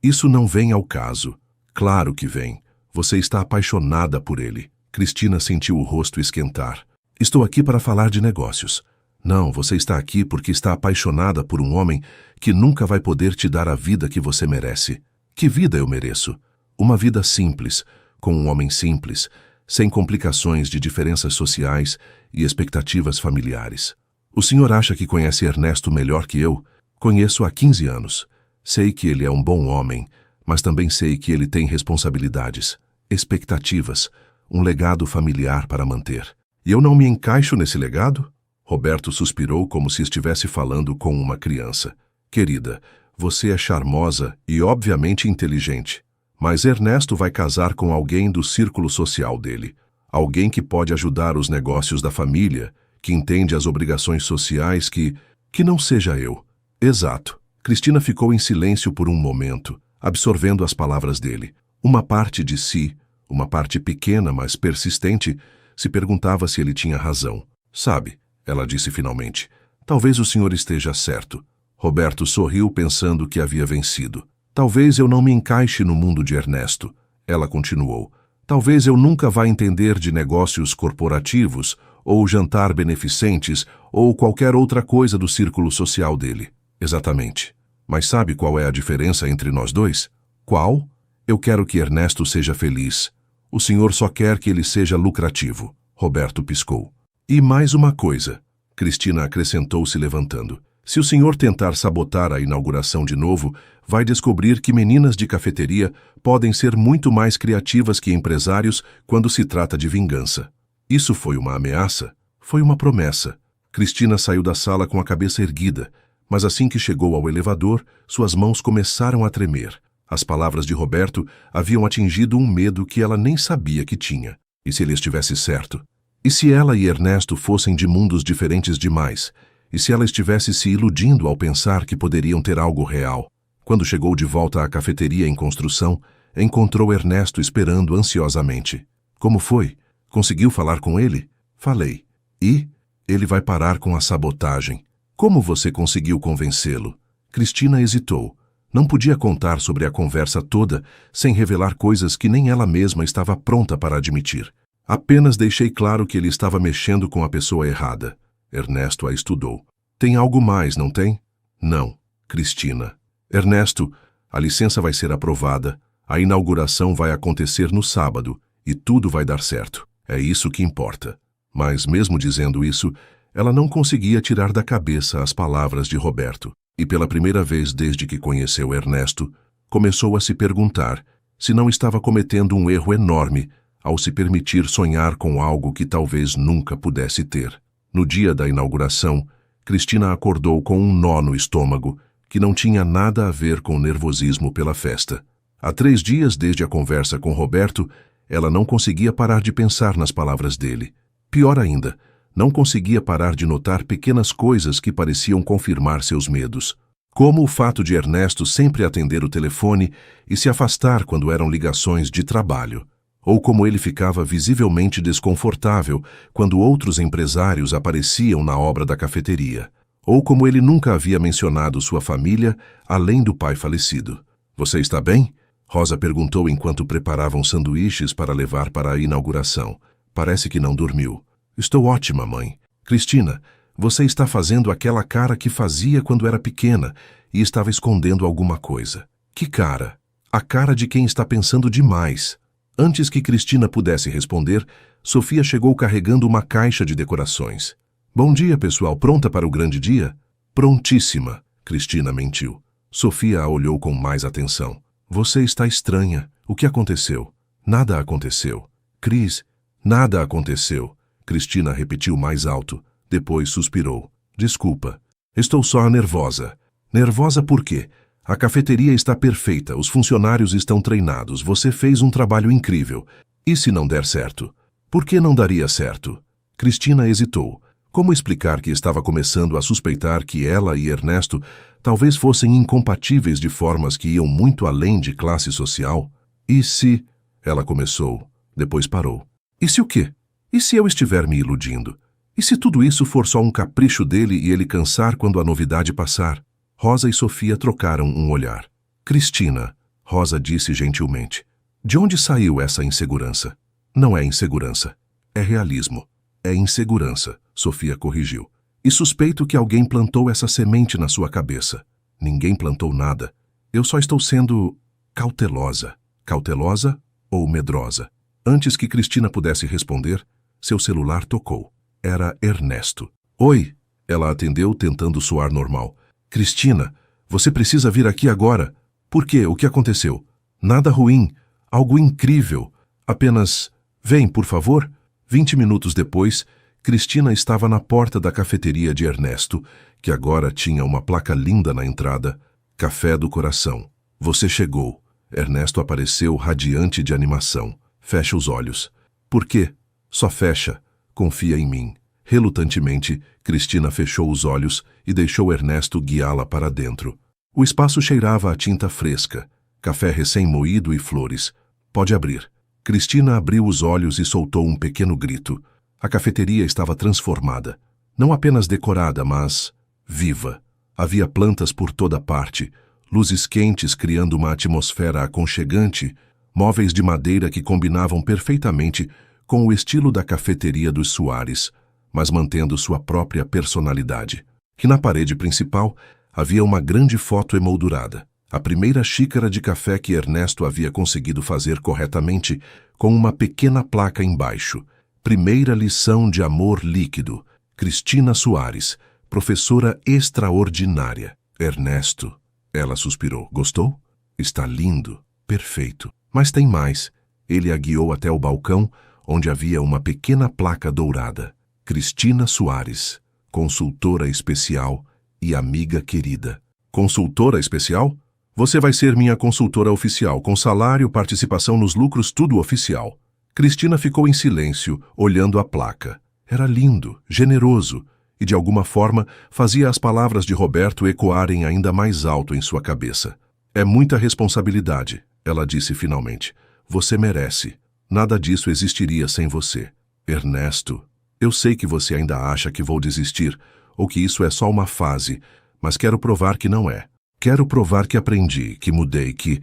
Isso não vem ao caso. Claro que vem. Você está apaixonada por ele. Cristina sentiu o rosto esquentar. Estou aqui para falar de negócios. Não, você está aqui porque está apaixonada por um homem que nunca vai poder te dar a vida que você merece. Que vida eu mereço? Uma vida simples, com um homem simples, sem complicações de diferenças sociais e expectativas familiares. O senhor acha que conhece Ernesto melhor que eu? Conheço há 15 anos. Sei que ele é um bom homem, mas também sei que ele tem responsabilidades, expectativas, um legado familiar para manter. E eu não me encaixo nesse legado? Roberto suspirou como se estivesse falando com uma criança. Querida, você é charmosa e obviamente inteligente, mas Ernesto vai casar com alguém do círculo social dele. Alguém que pode ajudar os negócios da família, que entende as obrigações sociais que não seja eu. Exato. Cristina ficou em silêncio por um momento, absorvendo as palavras dele. Uma parte de si, uma parte pequena, mas persistente, se perguntava se ele tinha razão. Sabe, ela disse finalmente, talvez o senhor esteja certo. Roberto sorriu pensando que havia vencido. Talvez eu não me encaixe no mundo de Ernesto. Ela continuou. Talvez eu nunca vá entender de negócios corporativos, ou jantar beneficentes, ou qualquer outra coisa do círculo social dele. Exatamente. Mas sabe qual é a diferença entre nós dois? Qual? Eu quero que Ernesto seja feliz. O senhor só quer que ele seja lucrativo. Roberto piscou. E mais uma coisa, Cristina acrescentou se levantando. Se o senhor tentar sabotar a inauguração de novo, vai descobrir que meninas de cafeteria podem ser muito mais criativas que empresários quando se trata de vingança. Isso foi uma ameaça? Foi uma promessa. Cristina saiu da sala com a cabeça erguida, mas assim que chegou ao elevador, suas mãos começaram a tremer. As palavras de Roberto haviam atingido um medo que ela nem sabia que tinha. E se ele estivesse certo? E se ela e Ernesto fossem de mundos diferentes demais? E se ela estivesse se iludindo ao pensar que poderiam ter algo real? Quando chegou de volta à cafeteria em construção, encontrou Ernesto esperando ansiosamente. Como foi? Conseguiu falar com ele? Falei. E? Ele vai parar com a sabotagem. Como você conseguiu convencê-lo? Cristina hesitou. Não podia contar sobre a conversa toda sem revelar coisas que nem ela mesma estava pronta para admitir. Apenas deixei claro que ele estava mexendo com a pessoa errada. Ernesto a estudou. Tem algo mais, não tem? Não. Cristina. Ernesto, a licença vai ser aprovada, a inauguração vai acontecer no sábado e tudo vai dar certo. É isso que importa. Mas mesmo dizendo isso, ela não conseguia tirar da cabeça as palavras de Roberto. E pela primeira vez desde que conheceu Ernesto, começou a se perguntar se não estava cometendo um erro enorme ao se permitir sonhar com algo que talvez nunca pudesse ter. No dia da inauguração, Cristina acordou com um nó no estômago que não tinha nada a ver com o nervosismo pela festa. Há 3 dias desde a conversa com Roberto, ela não conseguia parar de pensar nas palavras dele. Pior ainda, não conseguia parar de notar pequenas coisas que pareciam confirmar seus medos. Como o fato de Ernesto sempre atender o telefone e se afastar quando eram ligações de trabalho. Ou como ele ficava visivelmente desconfortável quando outros empresários apareciam na obra da cafeteria. Ou como ele nunca havia mencionado sua família, além do pai falecido. Você está bem? Rosa perguntou enquanto preparavam sanduíches para levar para a inauguração. Parece que não dormiu. Estou ótima, mãe. Cristina, você está fazendo aquela cara que fazia quando era pequena e estava escondendo alguma coisa. Que cara? A cara de quem está pensando demais. Antes que Cristina pudesse responder, Sofia chegou carregando uma caixa de decorações. Bom dia, pessoal. Pronta para o grande dia? Prontíssima, Cristina mentiu. Sofia a olhou com mais atenção. Você está estranha. O que aconteceu? Nada aconteceu. Cris, nada aconteceu. Cristina repetiu mais alto. Depois suspirou. Desculpa. Estou só nervosa. Nervosa por quê? A cafeteria está perfeita, os funcionários estão treinados, você fez um trabalho incrível. E se não der certo? Por que não daria certo? Cristina hesitou. Como explicar que estava começando a suspeitar que ela e Ernesto talvez fossem incompatíveis de formas que iam muito além de classe social? E se... Ela começou, depois parou. E se o quê? E se eu estiver me iludindo? E se tudo isso for só um capricho dele e ele cansar quando a novidade passar? Rosa e Sofia trocaram um olhar. Cristina, Rosa disse gentilmente. De onde saiu essa insegurança? Não é insegurança. É realismo. É insegurança, Sofia corrigiu. E suspeito que alguém plantou essa semente na sua cabeça. Ninguém plantou nada. Eu só estou sendo cautelosa. Cautelosa ou medrosa? Antes que Cristina pudesse responder, seu celular tocou. Era Ernesto. Oi, ela atendeu tentando soar normal. Cristina, você precisa vir aqui agora. Por quê? O que aconteceu? Nada ruim. Algo incrível. Apenas... Vem, por favor. 20 minutos depois, Cristina estava na porta da cafeteria de Ernesto, que agora tinha uma placa linda na entrada. Café do coração. Você chegou. Ernesto apareceu radiante de animação. Fecha os olhos. Por quê? Só fecha. Confia em mim. Relutantemente, Cristina fechou os olhos e deixou Ernesto guiá-la para dentro. O espaço cheirava a tinta fresca, café recém-moído e flores. Pode abrir. Cristina abriu os olhos e soltou um pequeno grito. A cafeteria estava transformada. Não apenas decorada, mas viva. Havia plantas por toda parte, luzes quentes criando uma atmosfera aconchegante, móveis de madeira que combinavam perfeitamente com o estilo da cafeteria dos Soares, mas mantendo sua própria personalidade. Que na parede principal havia uma grande foto emoldurada, a primeira xícara de café que Ernesto havia conseguido fazer corretamente, com uma pequena placa embaixo. Primeira lição de amor líquido. Cristina Soares, professora extraordinária. Ernesto, ela suspirou. Gostou? Está lindo, perfeito. Mas tem mais. Ele a guiou até o balcão, onde havia uma pequena placa dourada. Cristina Soares, consultora especial e amiga querida. Consultora especial? Você vai ser minha consultora oficial, com salário, participação nos lucros, tudo oficial. Cristina ficou em silêncio, olhando a placa. Era lindo, generoso, e de alguma forma fazia as palavras de Roberto ecoarem ainda mais alto em sua cabeça. É muita responsabilidade, ela disse finalmente. Você merece. Nada disso existiria sem você. Ernesto, eu sei que você ainda acha que vou desistir, ou que isso é só uma fase, mas quero provar que não é. Quero provar que aprendi, que mudei, que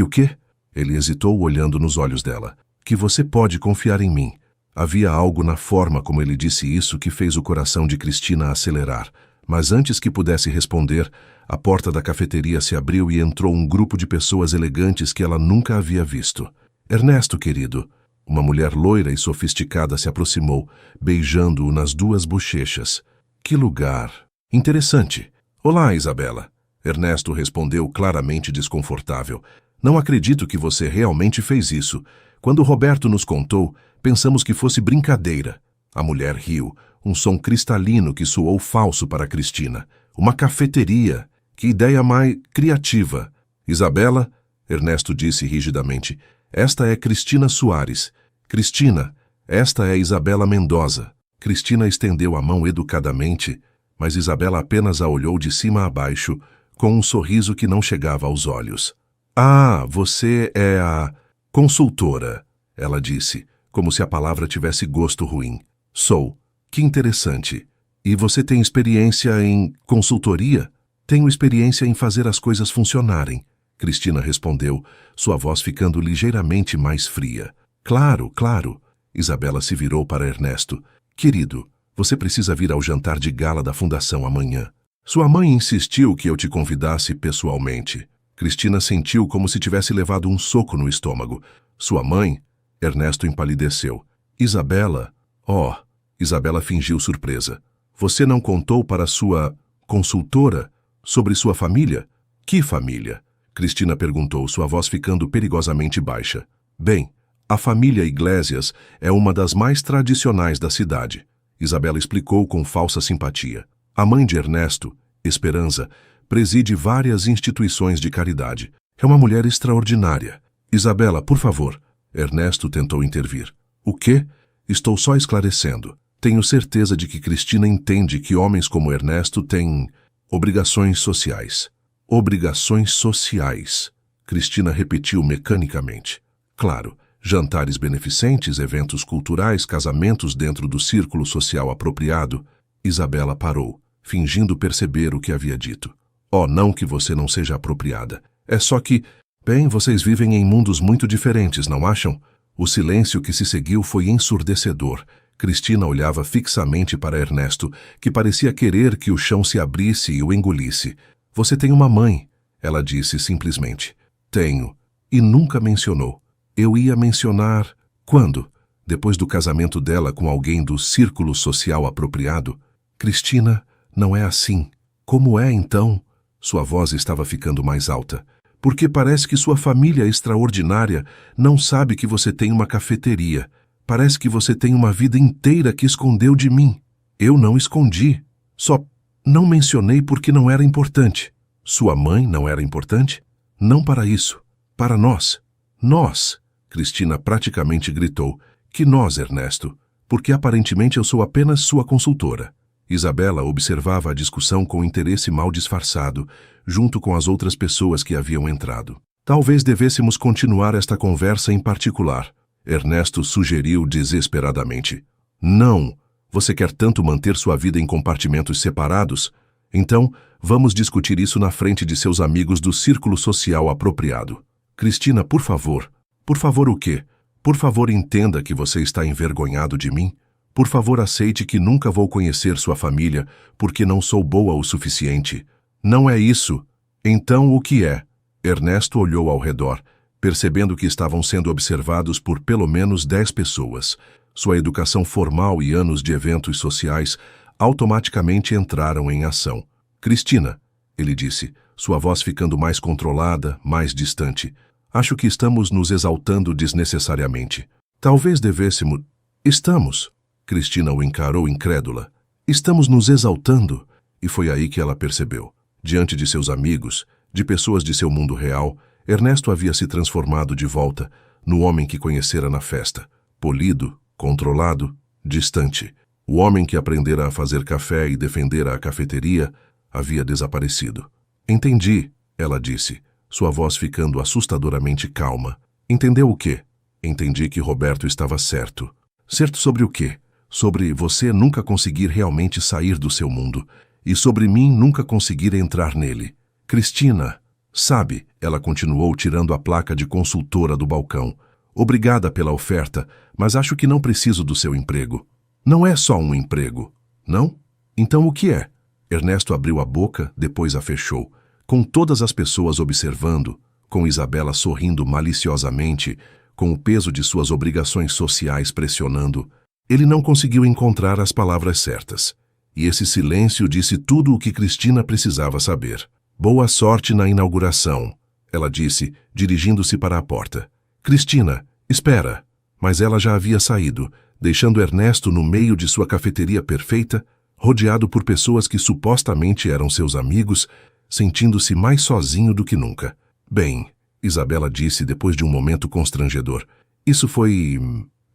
o quê? Ele hesitou olhando nos olhos dela. Que você pode confiar em mim. Havia algo na forma como ele disse isso que fez o coração de Cristina acelerar. Mas antes que pudesse responder, a porta da cafeteria se abriu e entrou um grupo de pessoas elegantes que ela nunca havia visto. Ernesto, querido. Uma mulher loira e sofisticada se aproximou, beijando-o nas duas bochechas. Que lugar! Interessante. Olá, Isabela. Ernesto respondeu claramente desconfortável. Não acredito que você realmente fez isso. Quando Roberto nos contou, pensamos que fosse brincadeira. A mulher riu, um som cristalino que soou falso para Cristina. Uma cafeteria. Que ideia mais criativa. Isabela, Ernesto disse rigidamente, esta é Cristina Soares. Cristina, esta é Isabela Mendoza. Cristina estendeu a mão educadamente, mas Isabela apenas a olhou de cima a baixo, com um sorriso que não chegava aos olhos. Ah, você é a consultora, ela disse, como se a palavra tivesse gosto ruim. Sou. Que interessante. E você tem experiência em consultoria? Tenho experiência em fazer as coisas funcionarem. Cristina respondeu, sua voz ficando ligeiramente mais fria. Claro, claro. Isabela se virou para Ernesto. Querido, você precisa vir ao jantar de gala da fundação amanhã. Sua mãe insistiu que eu te convidasse pessoalmente. Cristina sentiu como se tivesse levado um soco no estômago. Sua mãe? Ernesto empalideceu. Isabela? Oh, Isabela fingiu surpresa. Você não contou para sua consultora sobre sua família? Que família? Cristina perguntou, sua voz ficando perigosamente baixa. Bem, a família Iglesias é uma das mais tradicionais da cidade. Isabela explicou com falsa simpatia. A mãe de Ernesto, Esperança, preside várias instituições de caridade. É uma mulher extraordinária. Isabela, por favor. Ernesto tentou intervir. O quê? Estou só esclarecendo. Tenho certeza de que Cristina entende que homens como Ernesto têm obrigações sociais. Obrigações sociais, Cristina repetiu mecanicamente. Claro, jantares beneficentes, eventos culturais, casamentos dentro do círculo social apropriado. Isabela parou, fingindo perceber o que havia dito. Oh, não que você não seja apropriada. É só que, bem, vocês vivem em mundos muito diferentes, não acham? O silêncio que se seguiu foi ensurdecedor. Cristina olhava fixamente para Ernesto, que parecia querer que o chão se abrisse e o engolisse. Você tem uma mãe, ela disse simplesmente. Tenho. E nunca mencionou. Eu ia mencionar... Quando? Depois do casamento dela com alguém do círculo social apropriado? Cristina, não é assim. Como é, então? Sua voz estava ficando mais alta. Porque parece que sua família extraordinária não sabe que você tem uma cafeteria. Parece que você tem uma vida inteira que escondeu de mim. Eu não escondi. Só não mencionei porque não era importante. Sua mãe não era importante? Não para isso. Para nós. Nós. Cristina praticamente gritou. Que nós, Ernesto? Porque aparentemente eu sou apenas sua consultora. Isabela observava a discussão com interesse mal disfarçado, junto com as outras pessoas que haviam entrado. Talvez devêssemos continuar esta conversa em particular. Ernesto sugeriu desesperadamente. Não! Você quer tanto manter sua vida em compartimentos separados? Então, vamos discutir isso na frente de seus amigos do círculo social apropriado. Cristina, por favor. Por favor o quê? Por favor entenda que você está envergonhado de mim. Por favor aceite que nunca vou conhecer sua família porque não sou boa o suficiente. Não é isso. Então o que é? Ernesto olhou ao redor, percebendo que estavam sendo observados por pelo menos 10 pessoas. Sua educação formal e anos de eventos sociais automaticamente entraram em ação. Cristina, ele disse, sua voz ficando mais controlada, mais distante. Acho que estamos nos exaltando desnecessariamente. Talvez devêssemos... Estamos. Cristina o encarou incrédula. Estamos nos exaltando. E foi aí que ela percebeu. Diante de seus amigos, de pessoas de seu mundo real, Ernesto havia se transformado de volta no homem que conhecera na festa. Polido, controlado, distante. O homem que aprendera a fazer café e defendera a cafeteria havia desaparecido. Entendi, ela disse, sua voz ficando assustadoramente calma. Entendeu o quê? Entendi que Roberto estava certo. Certo sobre o quê? Sobre você nunca conseguir realmente sair do seu mundo e sobre mim nunca conseguir entrar nele. Cristina, sabe, ela continuou tirando a placa de consultora do balcão. Obrigada pela oferta, mas acho que não preciso do seu emprego. Não é só um emprego, não? Então o que é? Ernesto abriu a boca, depois a fechou, com todas as pessoas observando, com Isabela sorrindo maliciosamente, com o peso de suas obrigações sociais pressionando. Ele não conseguiu encontrar as palavras certas. E esse silêncio disse tudo o que Cristina precisava saber. Boa sorte na inauguração, ela disse, dirigindo-se para a porta. Cristina, espera. Mas ela já havia saído, deixando Ernesto no meio de sua cafeteria perfeita, rodeado por pessoas que supostamente eram seus amigos, sentindo-se mais sozinho do que nunca. Bem, Isabela disse depois de um momento constrangedor. Isso foi...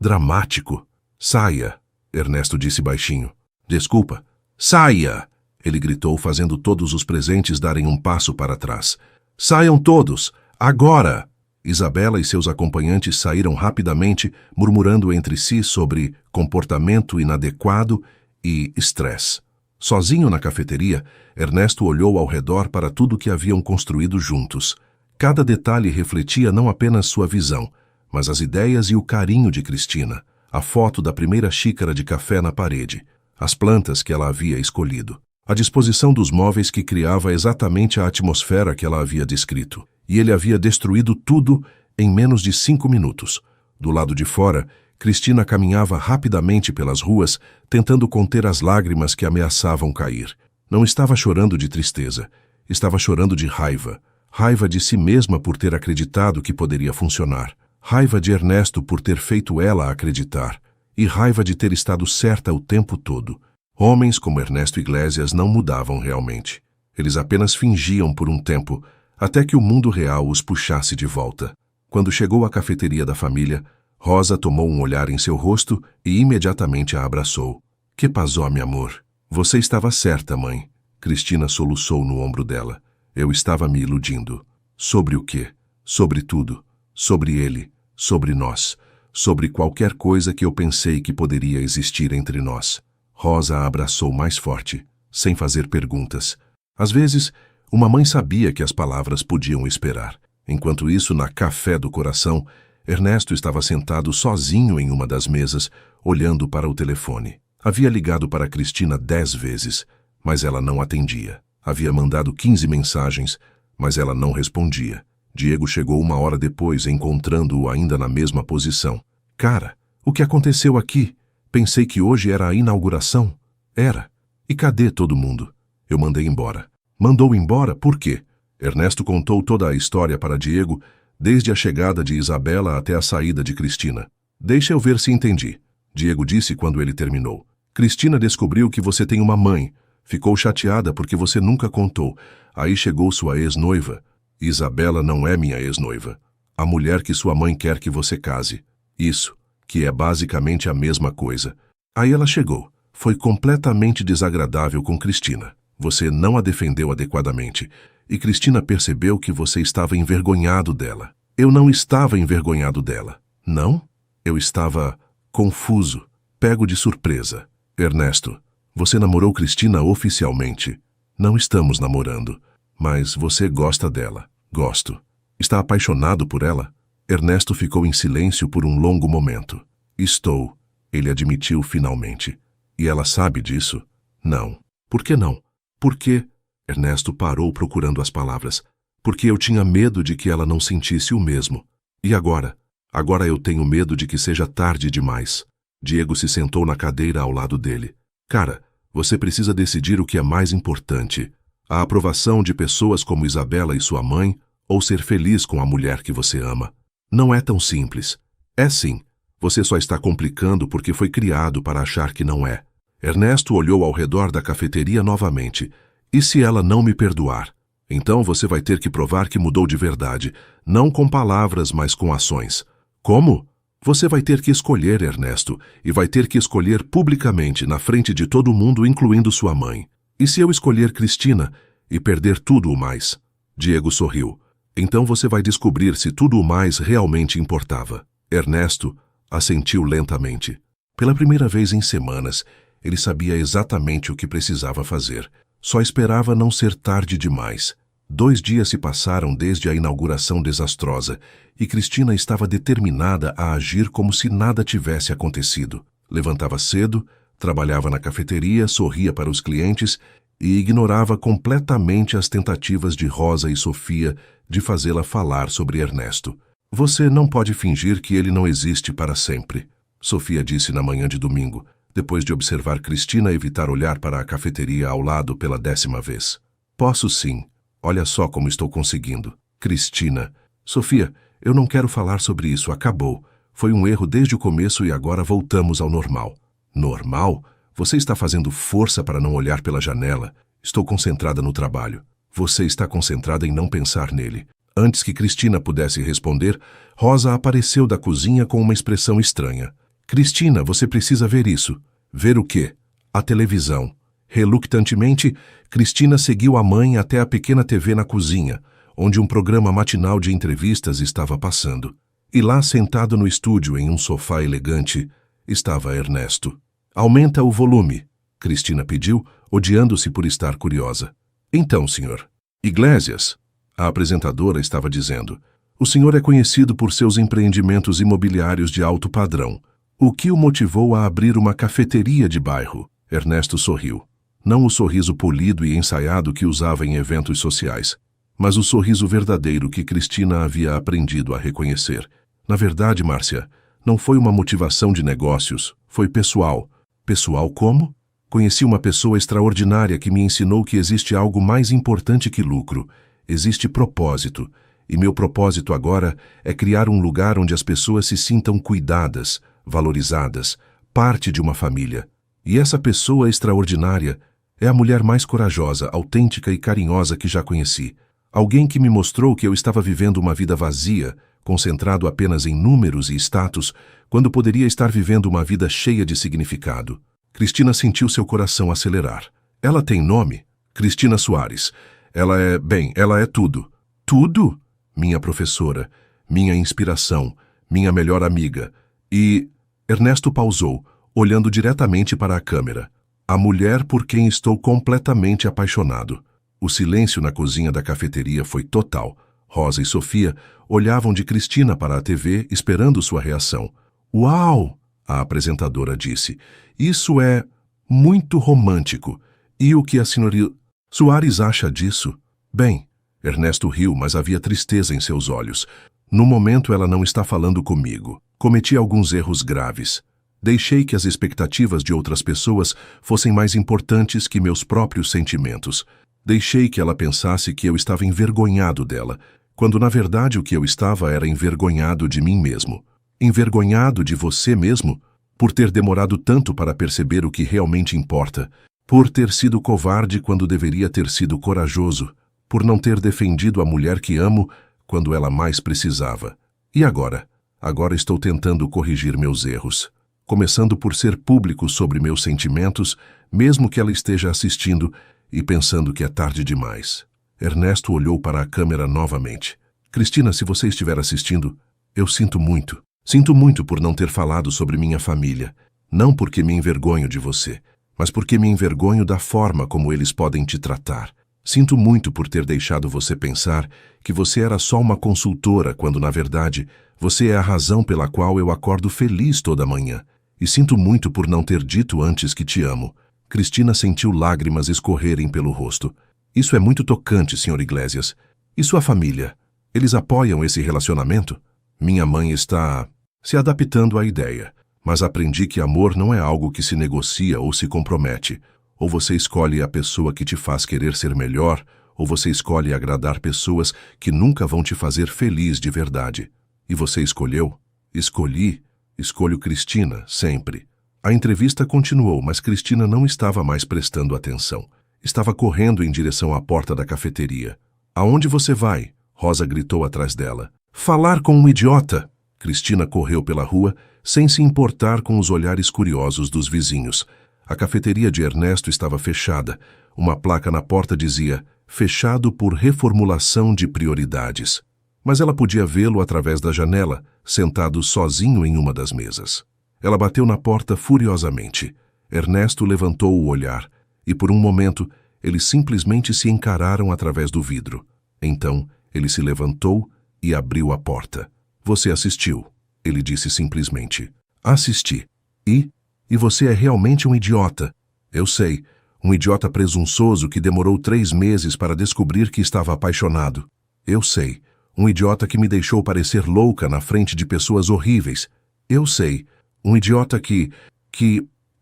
dramático. Saia, Ernesto disse baixinho. Desculpa. Saia! Ele gritou, fazendo todos os presentes darem um passo para trás. Saiam todos! Agora! Isabela e seus acompanhantes saíram rapidamente, murmurando entre si sobre comportamento inadequado e estresse. Sozinho na cafeteria, Ernesto olhou ao redor para tudo que haviam construído juntos. Cada detalhe refletia não apenas sua visão, mas as ideias e o carinho de Cristina, a foto da primeira xícara de café na parede, as plantas que ela havia escolhido, a disposição dos móveis que criava exatamente a atmosfera que ela havia descrito. E ele havia destruído tudo em menos de 5 minutos. Do lado de fora, Cristina caminhava rapidamente pelas ruas, tentando conter as lágrimas que ameaçavam cair. Não estava chorando de tristeza, estava chorando de raiva. Raiva de si mesma por ter acreditado que poderia funcionar. Raiva de Ernesto por ter feito ela acreditar. E raiva de ter estado certa o tempo todo. Homens como Ernesto Iglesias não mudavam realmente. Eles apenas fingiam por um tempo, até que o mundo real os puxasse de volta. Quando chegou à cafeteria da família, Rosa tomou um olhar em seu rosto e imediatamente a abraçou. Que passou, meu amor? Você estava certa, mãe. Cristina soluçou no ombro dela. Eu estava me iludindo. Sobre o quê? Sobre tudo. Sobre ele. Sobre nós. Sobre qualquer coisa que eu pensei que poderia existir entre nós. Rosa a abraçou mais forte, sem fazer perguntas. Às vezes, uma mãe sabia que as palavras podiam esperar. Enquanto isso, na Café do Coração, Ernesto estava sentado sozinho em uma das mesas, olhando para o telefone. Havia ligado para Cristina 10 vezes, mas ela não atendia. Havia mandado 15 mensagens, mas ela não respondia. Diego chegou 1 hora depois, encontrando-o ainda na mesma posição. Cara, o que aconteceu aqui? Pensei que hoje era a inauguração. Era. E cadê todo mundo? Eu mandei embora. Mandou embora? Por quê? Ernesto contou toda a história para Diego, desde a chegada de Isabela até a saída de Cristina. Deixa eu ver se entendi. Diego disse quando ele terminou. Cristina descobriu que você tem uma mãe. Ficou chateada porque você nunca contou. Aí chegou sua ex-noiva. Isabela não é minha ex-noiva. A mulher que sua mãe quer que você case. Isso, que é basicamente a mesma coisa. Aí ela chegou. Foi completamente desagradável com Cristina. Você não a defendeu adequadamente. E Cristina percebeu que você estava envergonhado dela. Eu não estava envergonhado dela. Não? Eu estava confuso, pego de surpresa. Ernesto, você namorou Cristina oficialmente. Não estamos namorando, mas você gosta dela. Gosto. Está apaixonado por ela? Ernesto ficou em silêncio por um longo momento. Estou, ele admitiu finalmente. E ela sabe disso? Não. Por que não? Porque... Ernesto parou procurando as palavras. Porque eu tinha medo de que ela não sentisse o mesmo. E agora? Agora eu tenho medo de que seja tarde demais. Diego se sentou na cadeira ao lado dele. Cara, você precisa decidir o que é mais importante. A aprovação de pessoas como Isabela e sua mãe, ou ser feliz com a mulher que você ama. Não é tão simples. É sim. Você só está complicando porque foi criado para achar que não é. Ernesto olhou ao redor da cafeteria novamente. E se ela não me perdoar? Então você vai ter que provar que mudou de verdade, não com palavras, mas com ações. Como? Você vai ter que escolher, Ernesto, e vai ter que escolher publicamente, na frente de todo mundo, incluindo sua mãe. E se eu escolher Cristina e perder tudo o mais? Diego sorriu. Então você vai descobrir se tudo o mais realmente importava. Ernesto assentiu lentamente. Pela primeira vez em semanas, ele sabia exatamente o que precisava fazer. Só esperava não ser tarde demais. 2 dias se passaram desde a inauguração desastrosa e Cristina estava determinada a agir como se nada tivesse acontecido. Levantava cedo, trabalhava na cafeteria, sorria para os clientes e ignorava completamente as tentativas de Rosa e Sofia de fazê-la falar sobre Ernesto. Você não pode fingir que ele não existe para sempre, Sofia disse na manhã de domingo, depois de observar Cristina evitar olhar para a cafeteria ao lado pela 10ª vez. Posso sim. Olha só como estou conseguindo. Cristina. Sofia, eu não quero falar sobre isso. Acabou. Foi um erro desde o começo e agora voltamos ao normal. Normal? Você está fazendo força para não olhar pela janela. Estou concentrada no trabalho. Você está concentrada em não pensar nele. Antes que Cristina pudesse responder, Rosa apareceu da cozinha com uma expressão estranha. Cristina, você precisa ver isso. Ver o quê? A televisão. Reluctantemente, Cristina seguiu a mãe até a pequena TV na cozinha, onde um programa matinal de entrevistas estava passando. E lá, sentado no estúdio em um sofá elegante, estava Ernesto. Aumenta o volume, Cristina pediu, odiando-se por estar curiosa. Então, senhor. Iglesias, a apresentadora estava dizendo, o senhor é conhecido por seus empreendimentos imobiliários de alto padrão. O que o motivou a abrir uma cafeteria de bairro? Ernesto sorriu. Não o sorriso polido e ensaiado que usava em eventos sociais, mas o sorriso verdadeiro que Cristina havia aprendido a reconhecer. Na verdade, Márcia, não foi uma motivação de negócios, foi pessoal. Pessoal como? Conheci uma pessoa extraordinária que me ensinou que existe algo mais importante que lucro. Existe propósito. E meu propósito agora é criar um lugar onde as pessoas se sintam cuidadas, valorizadas, parte de uma família. E essa pessoa extraordinária é a mulher mais corajosa, autêntica e carinhosa que já conheci. Alguém que me mostrou que eu estava vivendo uma vida vazia, concentrado apenas em números e status, quando poderia estar vivendo uma vida cheia de significado. Cristina sentiu seu coração acelerar. Ela tem nome? Cristina Soares. Ela é tudo. Tudo? Minha professora, minha inspiração, minha melhor amiga. E... Ernesto pausou, olhando diretamente para a câmera. A mulher por quem estou completamente apaixonado. O silêncio na cozinha da cafeteria foi total. Rosa e Sofia olhavam de Cristina para a TV, esperando sua reação. Uau! A apresentadora disse. Isso é muito romântico. E o que a senhora Soares acha disso? Bem, Ernesto riu, mas havia tristeza em seus olhos. No momento ela não está falando comigo. Cometi alguns erros graves. Deixei que as expectativas de outras pessoas fossem mais importantes que meus próprios sentimentos. Deixei que ela pensasse que eu estava envergonhado dela, quando na verdade o que eu estava era envergonhado de mim mesmo. Envergonhado de você mesmo? Por ter demorado tanto para perceber o que realmente importa. Por ter sido covarde quando deveria ter sido corajoso. Por não ter defendido a mulher que amo quando ela mais precisava. E agora? Agora estou tentando corrigir meus erros. Começando por ser público sobre meus sentimentos, mesmo que ela esteja assistindo e pensando que é tarde demais. Ernesto olhou para a câmera novamente. Cristina, se você estiver assistindo, eu sinto muito. Sinto muito por não ter falado sobre minha família. Não porque me envergonho de você, mas porque me envergonho da forma como eles podem te tratar. Sinto muito por ter deixado você pensar que você era só uma consultora, quando, na verdade, você é a razão pela qual eu acordo feliz toda manhã. E sinto muito por não ter dito antes que te amo. Cristina sentiu lágrimas escorrerem pelo rosto. Isso é muito tocante, Sr. Iglesias. E sua família? Eles apoiam esse relacionamento? Minha mãe está se adaptando à ideia, mas aprendi que amor não é algo que se negocia ou se compromete. Ou você escolhe a pessoa que te faz querer ser melhor, ou você escolhe agradar pessoas que nunca vão te fazer feliz de verdade. E você escolheu? Escolho Cristina, sempre. A entrevista continuou, mas Cristina não estava mais prestando atenção. Estava correndo em direção à porta da cafeteria. Aonde você vai? Rosa gritou atrás dela. Falar com um idiota! Cristina correu pela rua, sem se importar com os olhares curiosos dos vizinhos. A cafeteria de Ernesto estava fechada. Uma placa na porta dizia, fechado por reformulação de prioridades. Mas ela podia vê-lo através da janela, sentado sozinho em uma das mesas. Ela bateu na porta furiosamente. Ernesto levantou o olhar, e por um momento, eles simplesmente se encararam através do vidro. Então, ele se levantou e abriu a porta. Você assistiu, ele disse simplesmente. Assisti. E você é realmente um idiota. Eu sei, um idiota presunçoso que demorou 3 meses para descobrir que estava apaixonado. Eu sei, um idiota que me deixou parecer louca na frente de pessoas horríveis. Eu sei, um idiota que...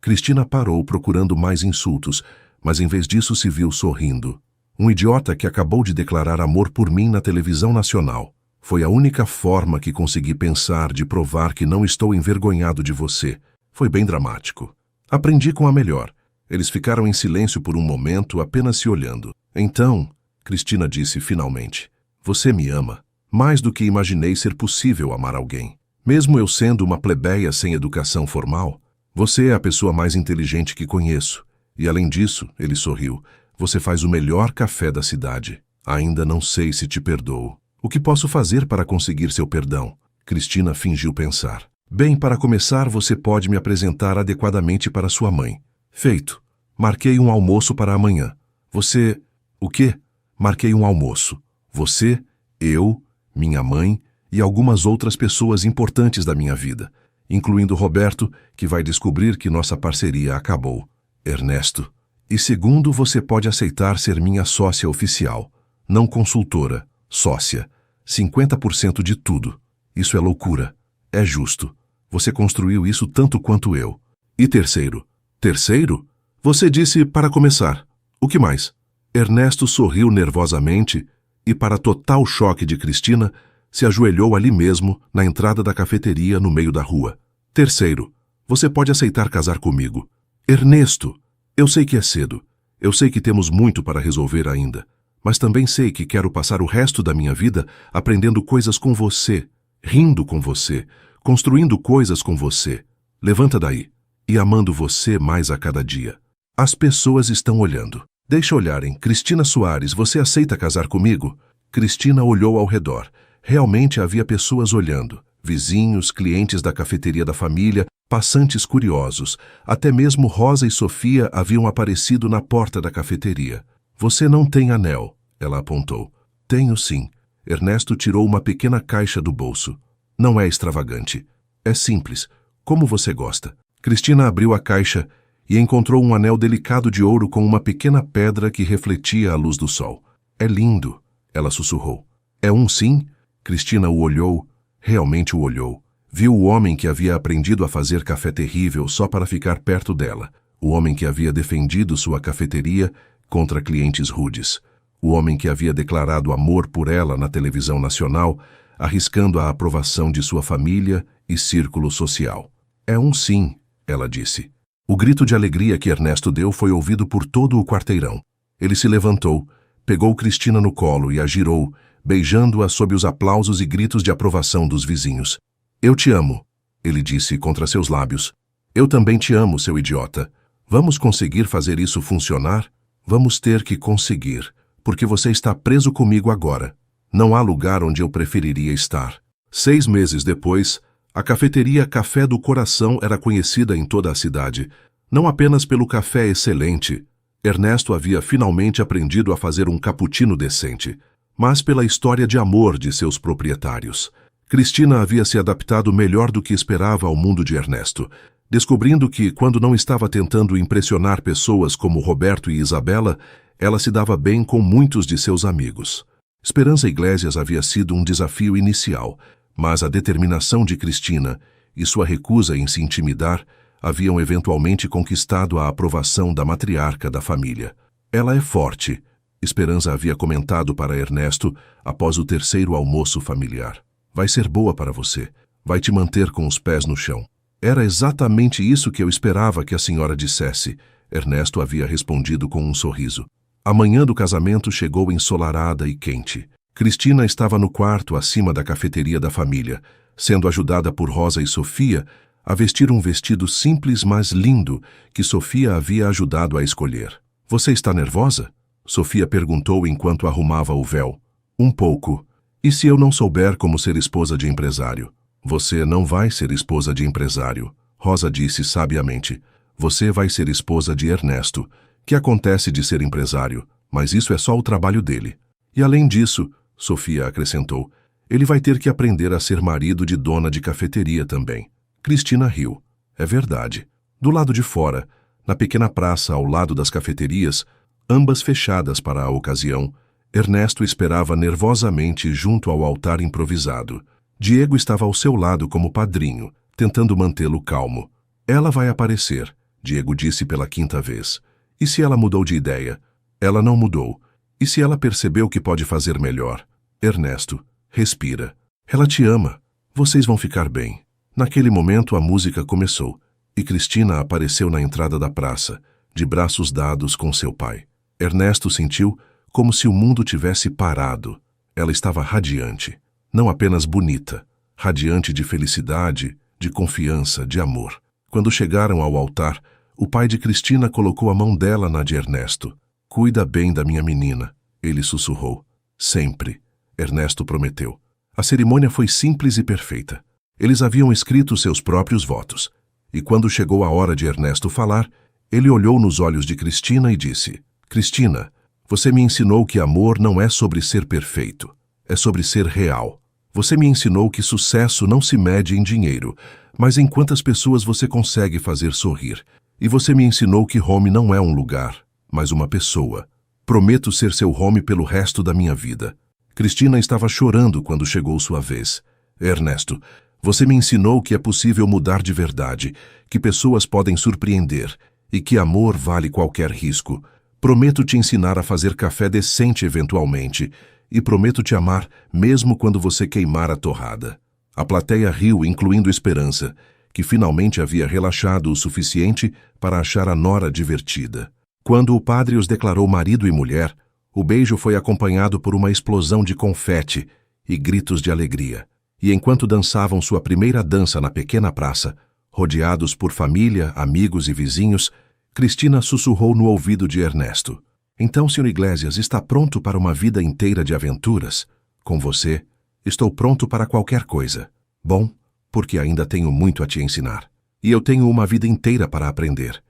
Cristina parou procurando mais insultos, mas em vez disso se viu sorrindo. Um idiota que acabou de declarar amor por mim na televisão nacional. Foi a única forma que consegui pensar de provar que não estou envergonhado de você. Foi bem dramático. Aprendi com a melhor. Eles ficaram em silêncio por um momento, apenas se olhando. Então, Cristina disse finalmente, você me ama. Mais do que imaginei ser possível amar alguém. Mesmo eu sendo uma plebeia sem educação formal, você é a pessoa mais inteligente que conheço. E além disso, ele sorriu, você faz o melhor café da cidade. Ainda não sei se te perdoo. O que posso fazer para conseguir seu perdão? Cristina fingiu pensar. Bem, para começar, você pode me apresentar adequadamente para sua mãe. Feito. Marquei um almoço para amanhã. Você... O quê? Marquei um almoço. Você, eu, minha mãe e algumas outras pessoas importantes da minha vida, incluindo Roberto, que vai descobrir que nossa parceria acabou. Ernesto. E segundo, você pode aceitar ser minha sócia oficial. Não consultora. Sócia. 50% de tudo. Isso é loucura. É justo. Você construiu isso tanto quanto eu. E terceiro? Terceiro? Você disse para começar. O que mais? Ernesto sorriu nervosamente e, para total choque de Cristina, se ajoelhou ali mesmo, na entrada da cafeteria, no meio da rua. Terceiro, você pode aceitar casar comigo. Ernesto, eu sei que é cedo. Eu sei que temos muito para resolver ainda. Mas também sei que quero passar o resto da minha vida aprendendo coisas com você, rindo com você, construindo coisas com você. Levanta daí. e amando você mais a cada dia. As pessoas estão olhando. Deixa olharem. Cristina Soares, você aceita casar comigo? Cristina olhou ao redor. Realmente havia pessoas olhando. Vizinhos, clientes da cafeteria da família, passantes curiosos. Até mesmo Rosa e Sofia haviam aparecido na porta da cafeteria. Você não tem anel, ela apontou. Tenho sim. Ernesto tirou uma pequena caixa do bolso. Não é extravagante. É simples. Como você gosta. Cristina abriu a caixa e encontrou um anel delicado de ouro com uma pequena pedra que refletia a luz do sol. É lindo, ela sussurrou. É um sim? Cristina o olhou, realmente o olhou. Viu o homem que havia aprendido a fazer café terrível só para ficar perto dela. O homem que havia defendido sua cafeteria contra clientes rudes. O homem que havia declarado amor por ela na televisão nacional, arriscando a aprovação de sua família e círculo social. É um sim, ela disse. O grito de alegria que Ernesto deu foi ouvido por todo o quarteirão. Ele se levantou, pegou Cristina no colo e a girou, beijando-a sob os aplausos e gritos de aprovação dos vizinhos. Eu te amo, ele disse contra seus lábios. Eu também te amo, seu idiota. Vamos conseguir fazer isso funcionar? Vamos ter que conseguir, porque você está preso comigo agora. Não há lugar onde eu preferiria estar. 6 meses depois, a cafeteria Café do Coração era conhecida em toda a cidade, não apenas pelo café excelente. Ernesto havia finalmente aprendido a fazer um cappuccino decente, mas pela história de amor de seus proprietários. Cristina havia se adaptado melhor do que esperava ao mundo de Ernesto, descobrindo que, quando não estava tentando impressionar pessoas como Roberto e Isabela, ela se dava bem com muitos de seus amigos. Esperança Iglesias havia sido um desafio inicial, mas a determinação de Cristina e sua recusa em se intimidar haviam eventualmente conquistado a aprovação da matriarca da família. Ela é forte, Esperança havia comentado para Ernesto após o 3º almoço familiar. Vai ser boa para você, vai te manter com os pés no chão. Era exatamente isso que eu esperava que a senhora dissesse, Ernesto havia respondido com um sorriso. A manhã do casamento chegou ensolarada e quente. Cristina estava no quarto acima da cafeteria da família, sendo ajudada por Rosa e Sofia a vestir um vestido simples mas lindo que Sofia havia ajudado a escolher. Você está nervosa? Sofia perguntou enquanto arrumava o véu. Um pouco. E se eu não souber como ser esposa de empresário? Você não vai ser esposa de empresário, Rosa disse sabiamente. Você vai ser esposa de Ernesto, que acontece de ser empresário, mas isso é só o trabalho dele. E além disso, Sofia acrescentou, ele vai ter que aprender a ser marido de dona de cafeteria também. Cristina riu. É verdade. Do lado de fora, na pequena praça ao lado das cafeterias, ambas fechadas para a ocasião, Ernesto esperava nervosamente junto ao altar improvisado. Diego estava ao seu lado como padrinho, tentando mantê-lo calmo. Ela vai aparecer, Diego disse pela 5ª vez. E se ela mudou de ideia? Ela não mudou. E se ela percebeu que pode fazer melhor? Ernesto, respira. Ela te ama. Vocês vão ficar bem. Naquele momento a música começou, e Cristina apareceu na entrada da praça, de braços dados com seu pai. Ernesto sentiu como se o mundo tivesse parado. Ela estava radiante, não apenas bonita, radiante de felicidade, de confiança, de amor. Quando chegaram ao altar, o pai de Cristina colocou a mão dela na de Ernesto. Cuida bem da minha menina, ele sussurrou. Sempre, Ernesto prometeu. A cerimônia foi simples e perfeita. Eles haviam escrito seus próprios votos. E quando chegou a hora de Ernesto falar, ele olhou nos olhos de Cristina e disse, Cristina, você me ensinou que amor não é sobre ser perfeito, é sobre ser real. Você me ensinou que sucesso não se mede em dinheiro, mas em quantas pessoas você consegue fazer sorrir. E você me ensinou que home não é um lugar, mas uma pessoa. Prometo ser seu home pelo resto da minha vida. Cristina estava chorando quando chegou sua vez. Ernesto, você me ensinou que é possível mudar de verdade, que pessoas podem surpreender e que amor vale qualquer risco. Prometo te ensinar a fazer café decente eventualmente e prometo te amar mesmo quando você queimar a torrada. A plateia riu, incluindo Esperança, que finalmente havia relaxado o suficiente para achar a nora divertida. Quando o padre os declarou marido e mulher, o beijo foi acompanhado por uma explosão de confete e gritos de alegria. E enquanto dançavam sua primeira dança na pequena praça, Rodeados por família, amigos e vizinhos, Cristina sussurrou no ouvido de Ernesto. Então, Sr. Iglesias, está pronto para uma vida inteira de aventuras? Com você, estou pronto para qualquer coisa. Bom, porque ainda tenho muito a te ensinar. E eu tenho uma vida inteira para aprender.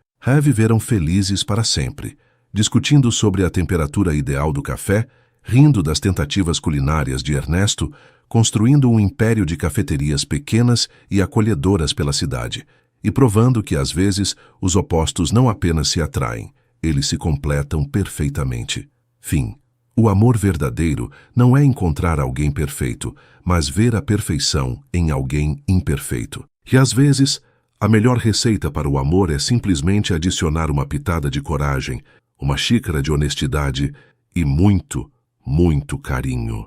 Viveram felizes para sempre, discutindo sobre a temperatura ideal do café, rindo das tentativas culinárias de Ernesto, construindo um império de cafeterias pequenas e acolhedoras pela cidade, e provando que, às vezes, os opostos não apenas se atraem, eles se completam perfeitamente. Fim. O amor verdadeiro não é encontrar alguém perfeito, mas ver a perfeição em alguém imperfeito. E, às vezes, a melhor receita para o amor é simplesmente adicionar uma pitada de coragem, uma xícara de honestidade e muito, muito carinho.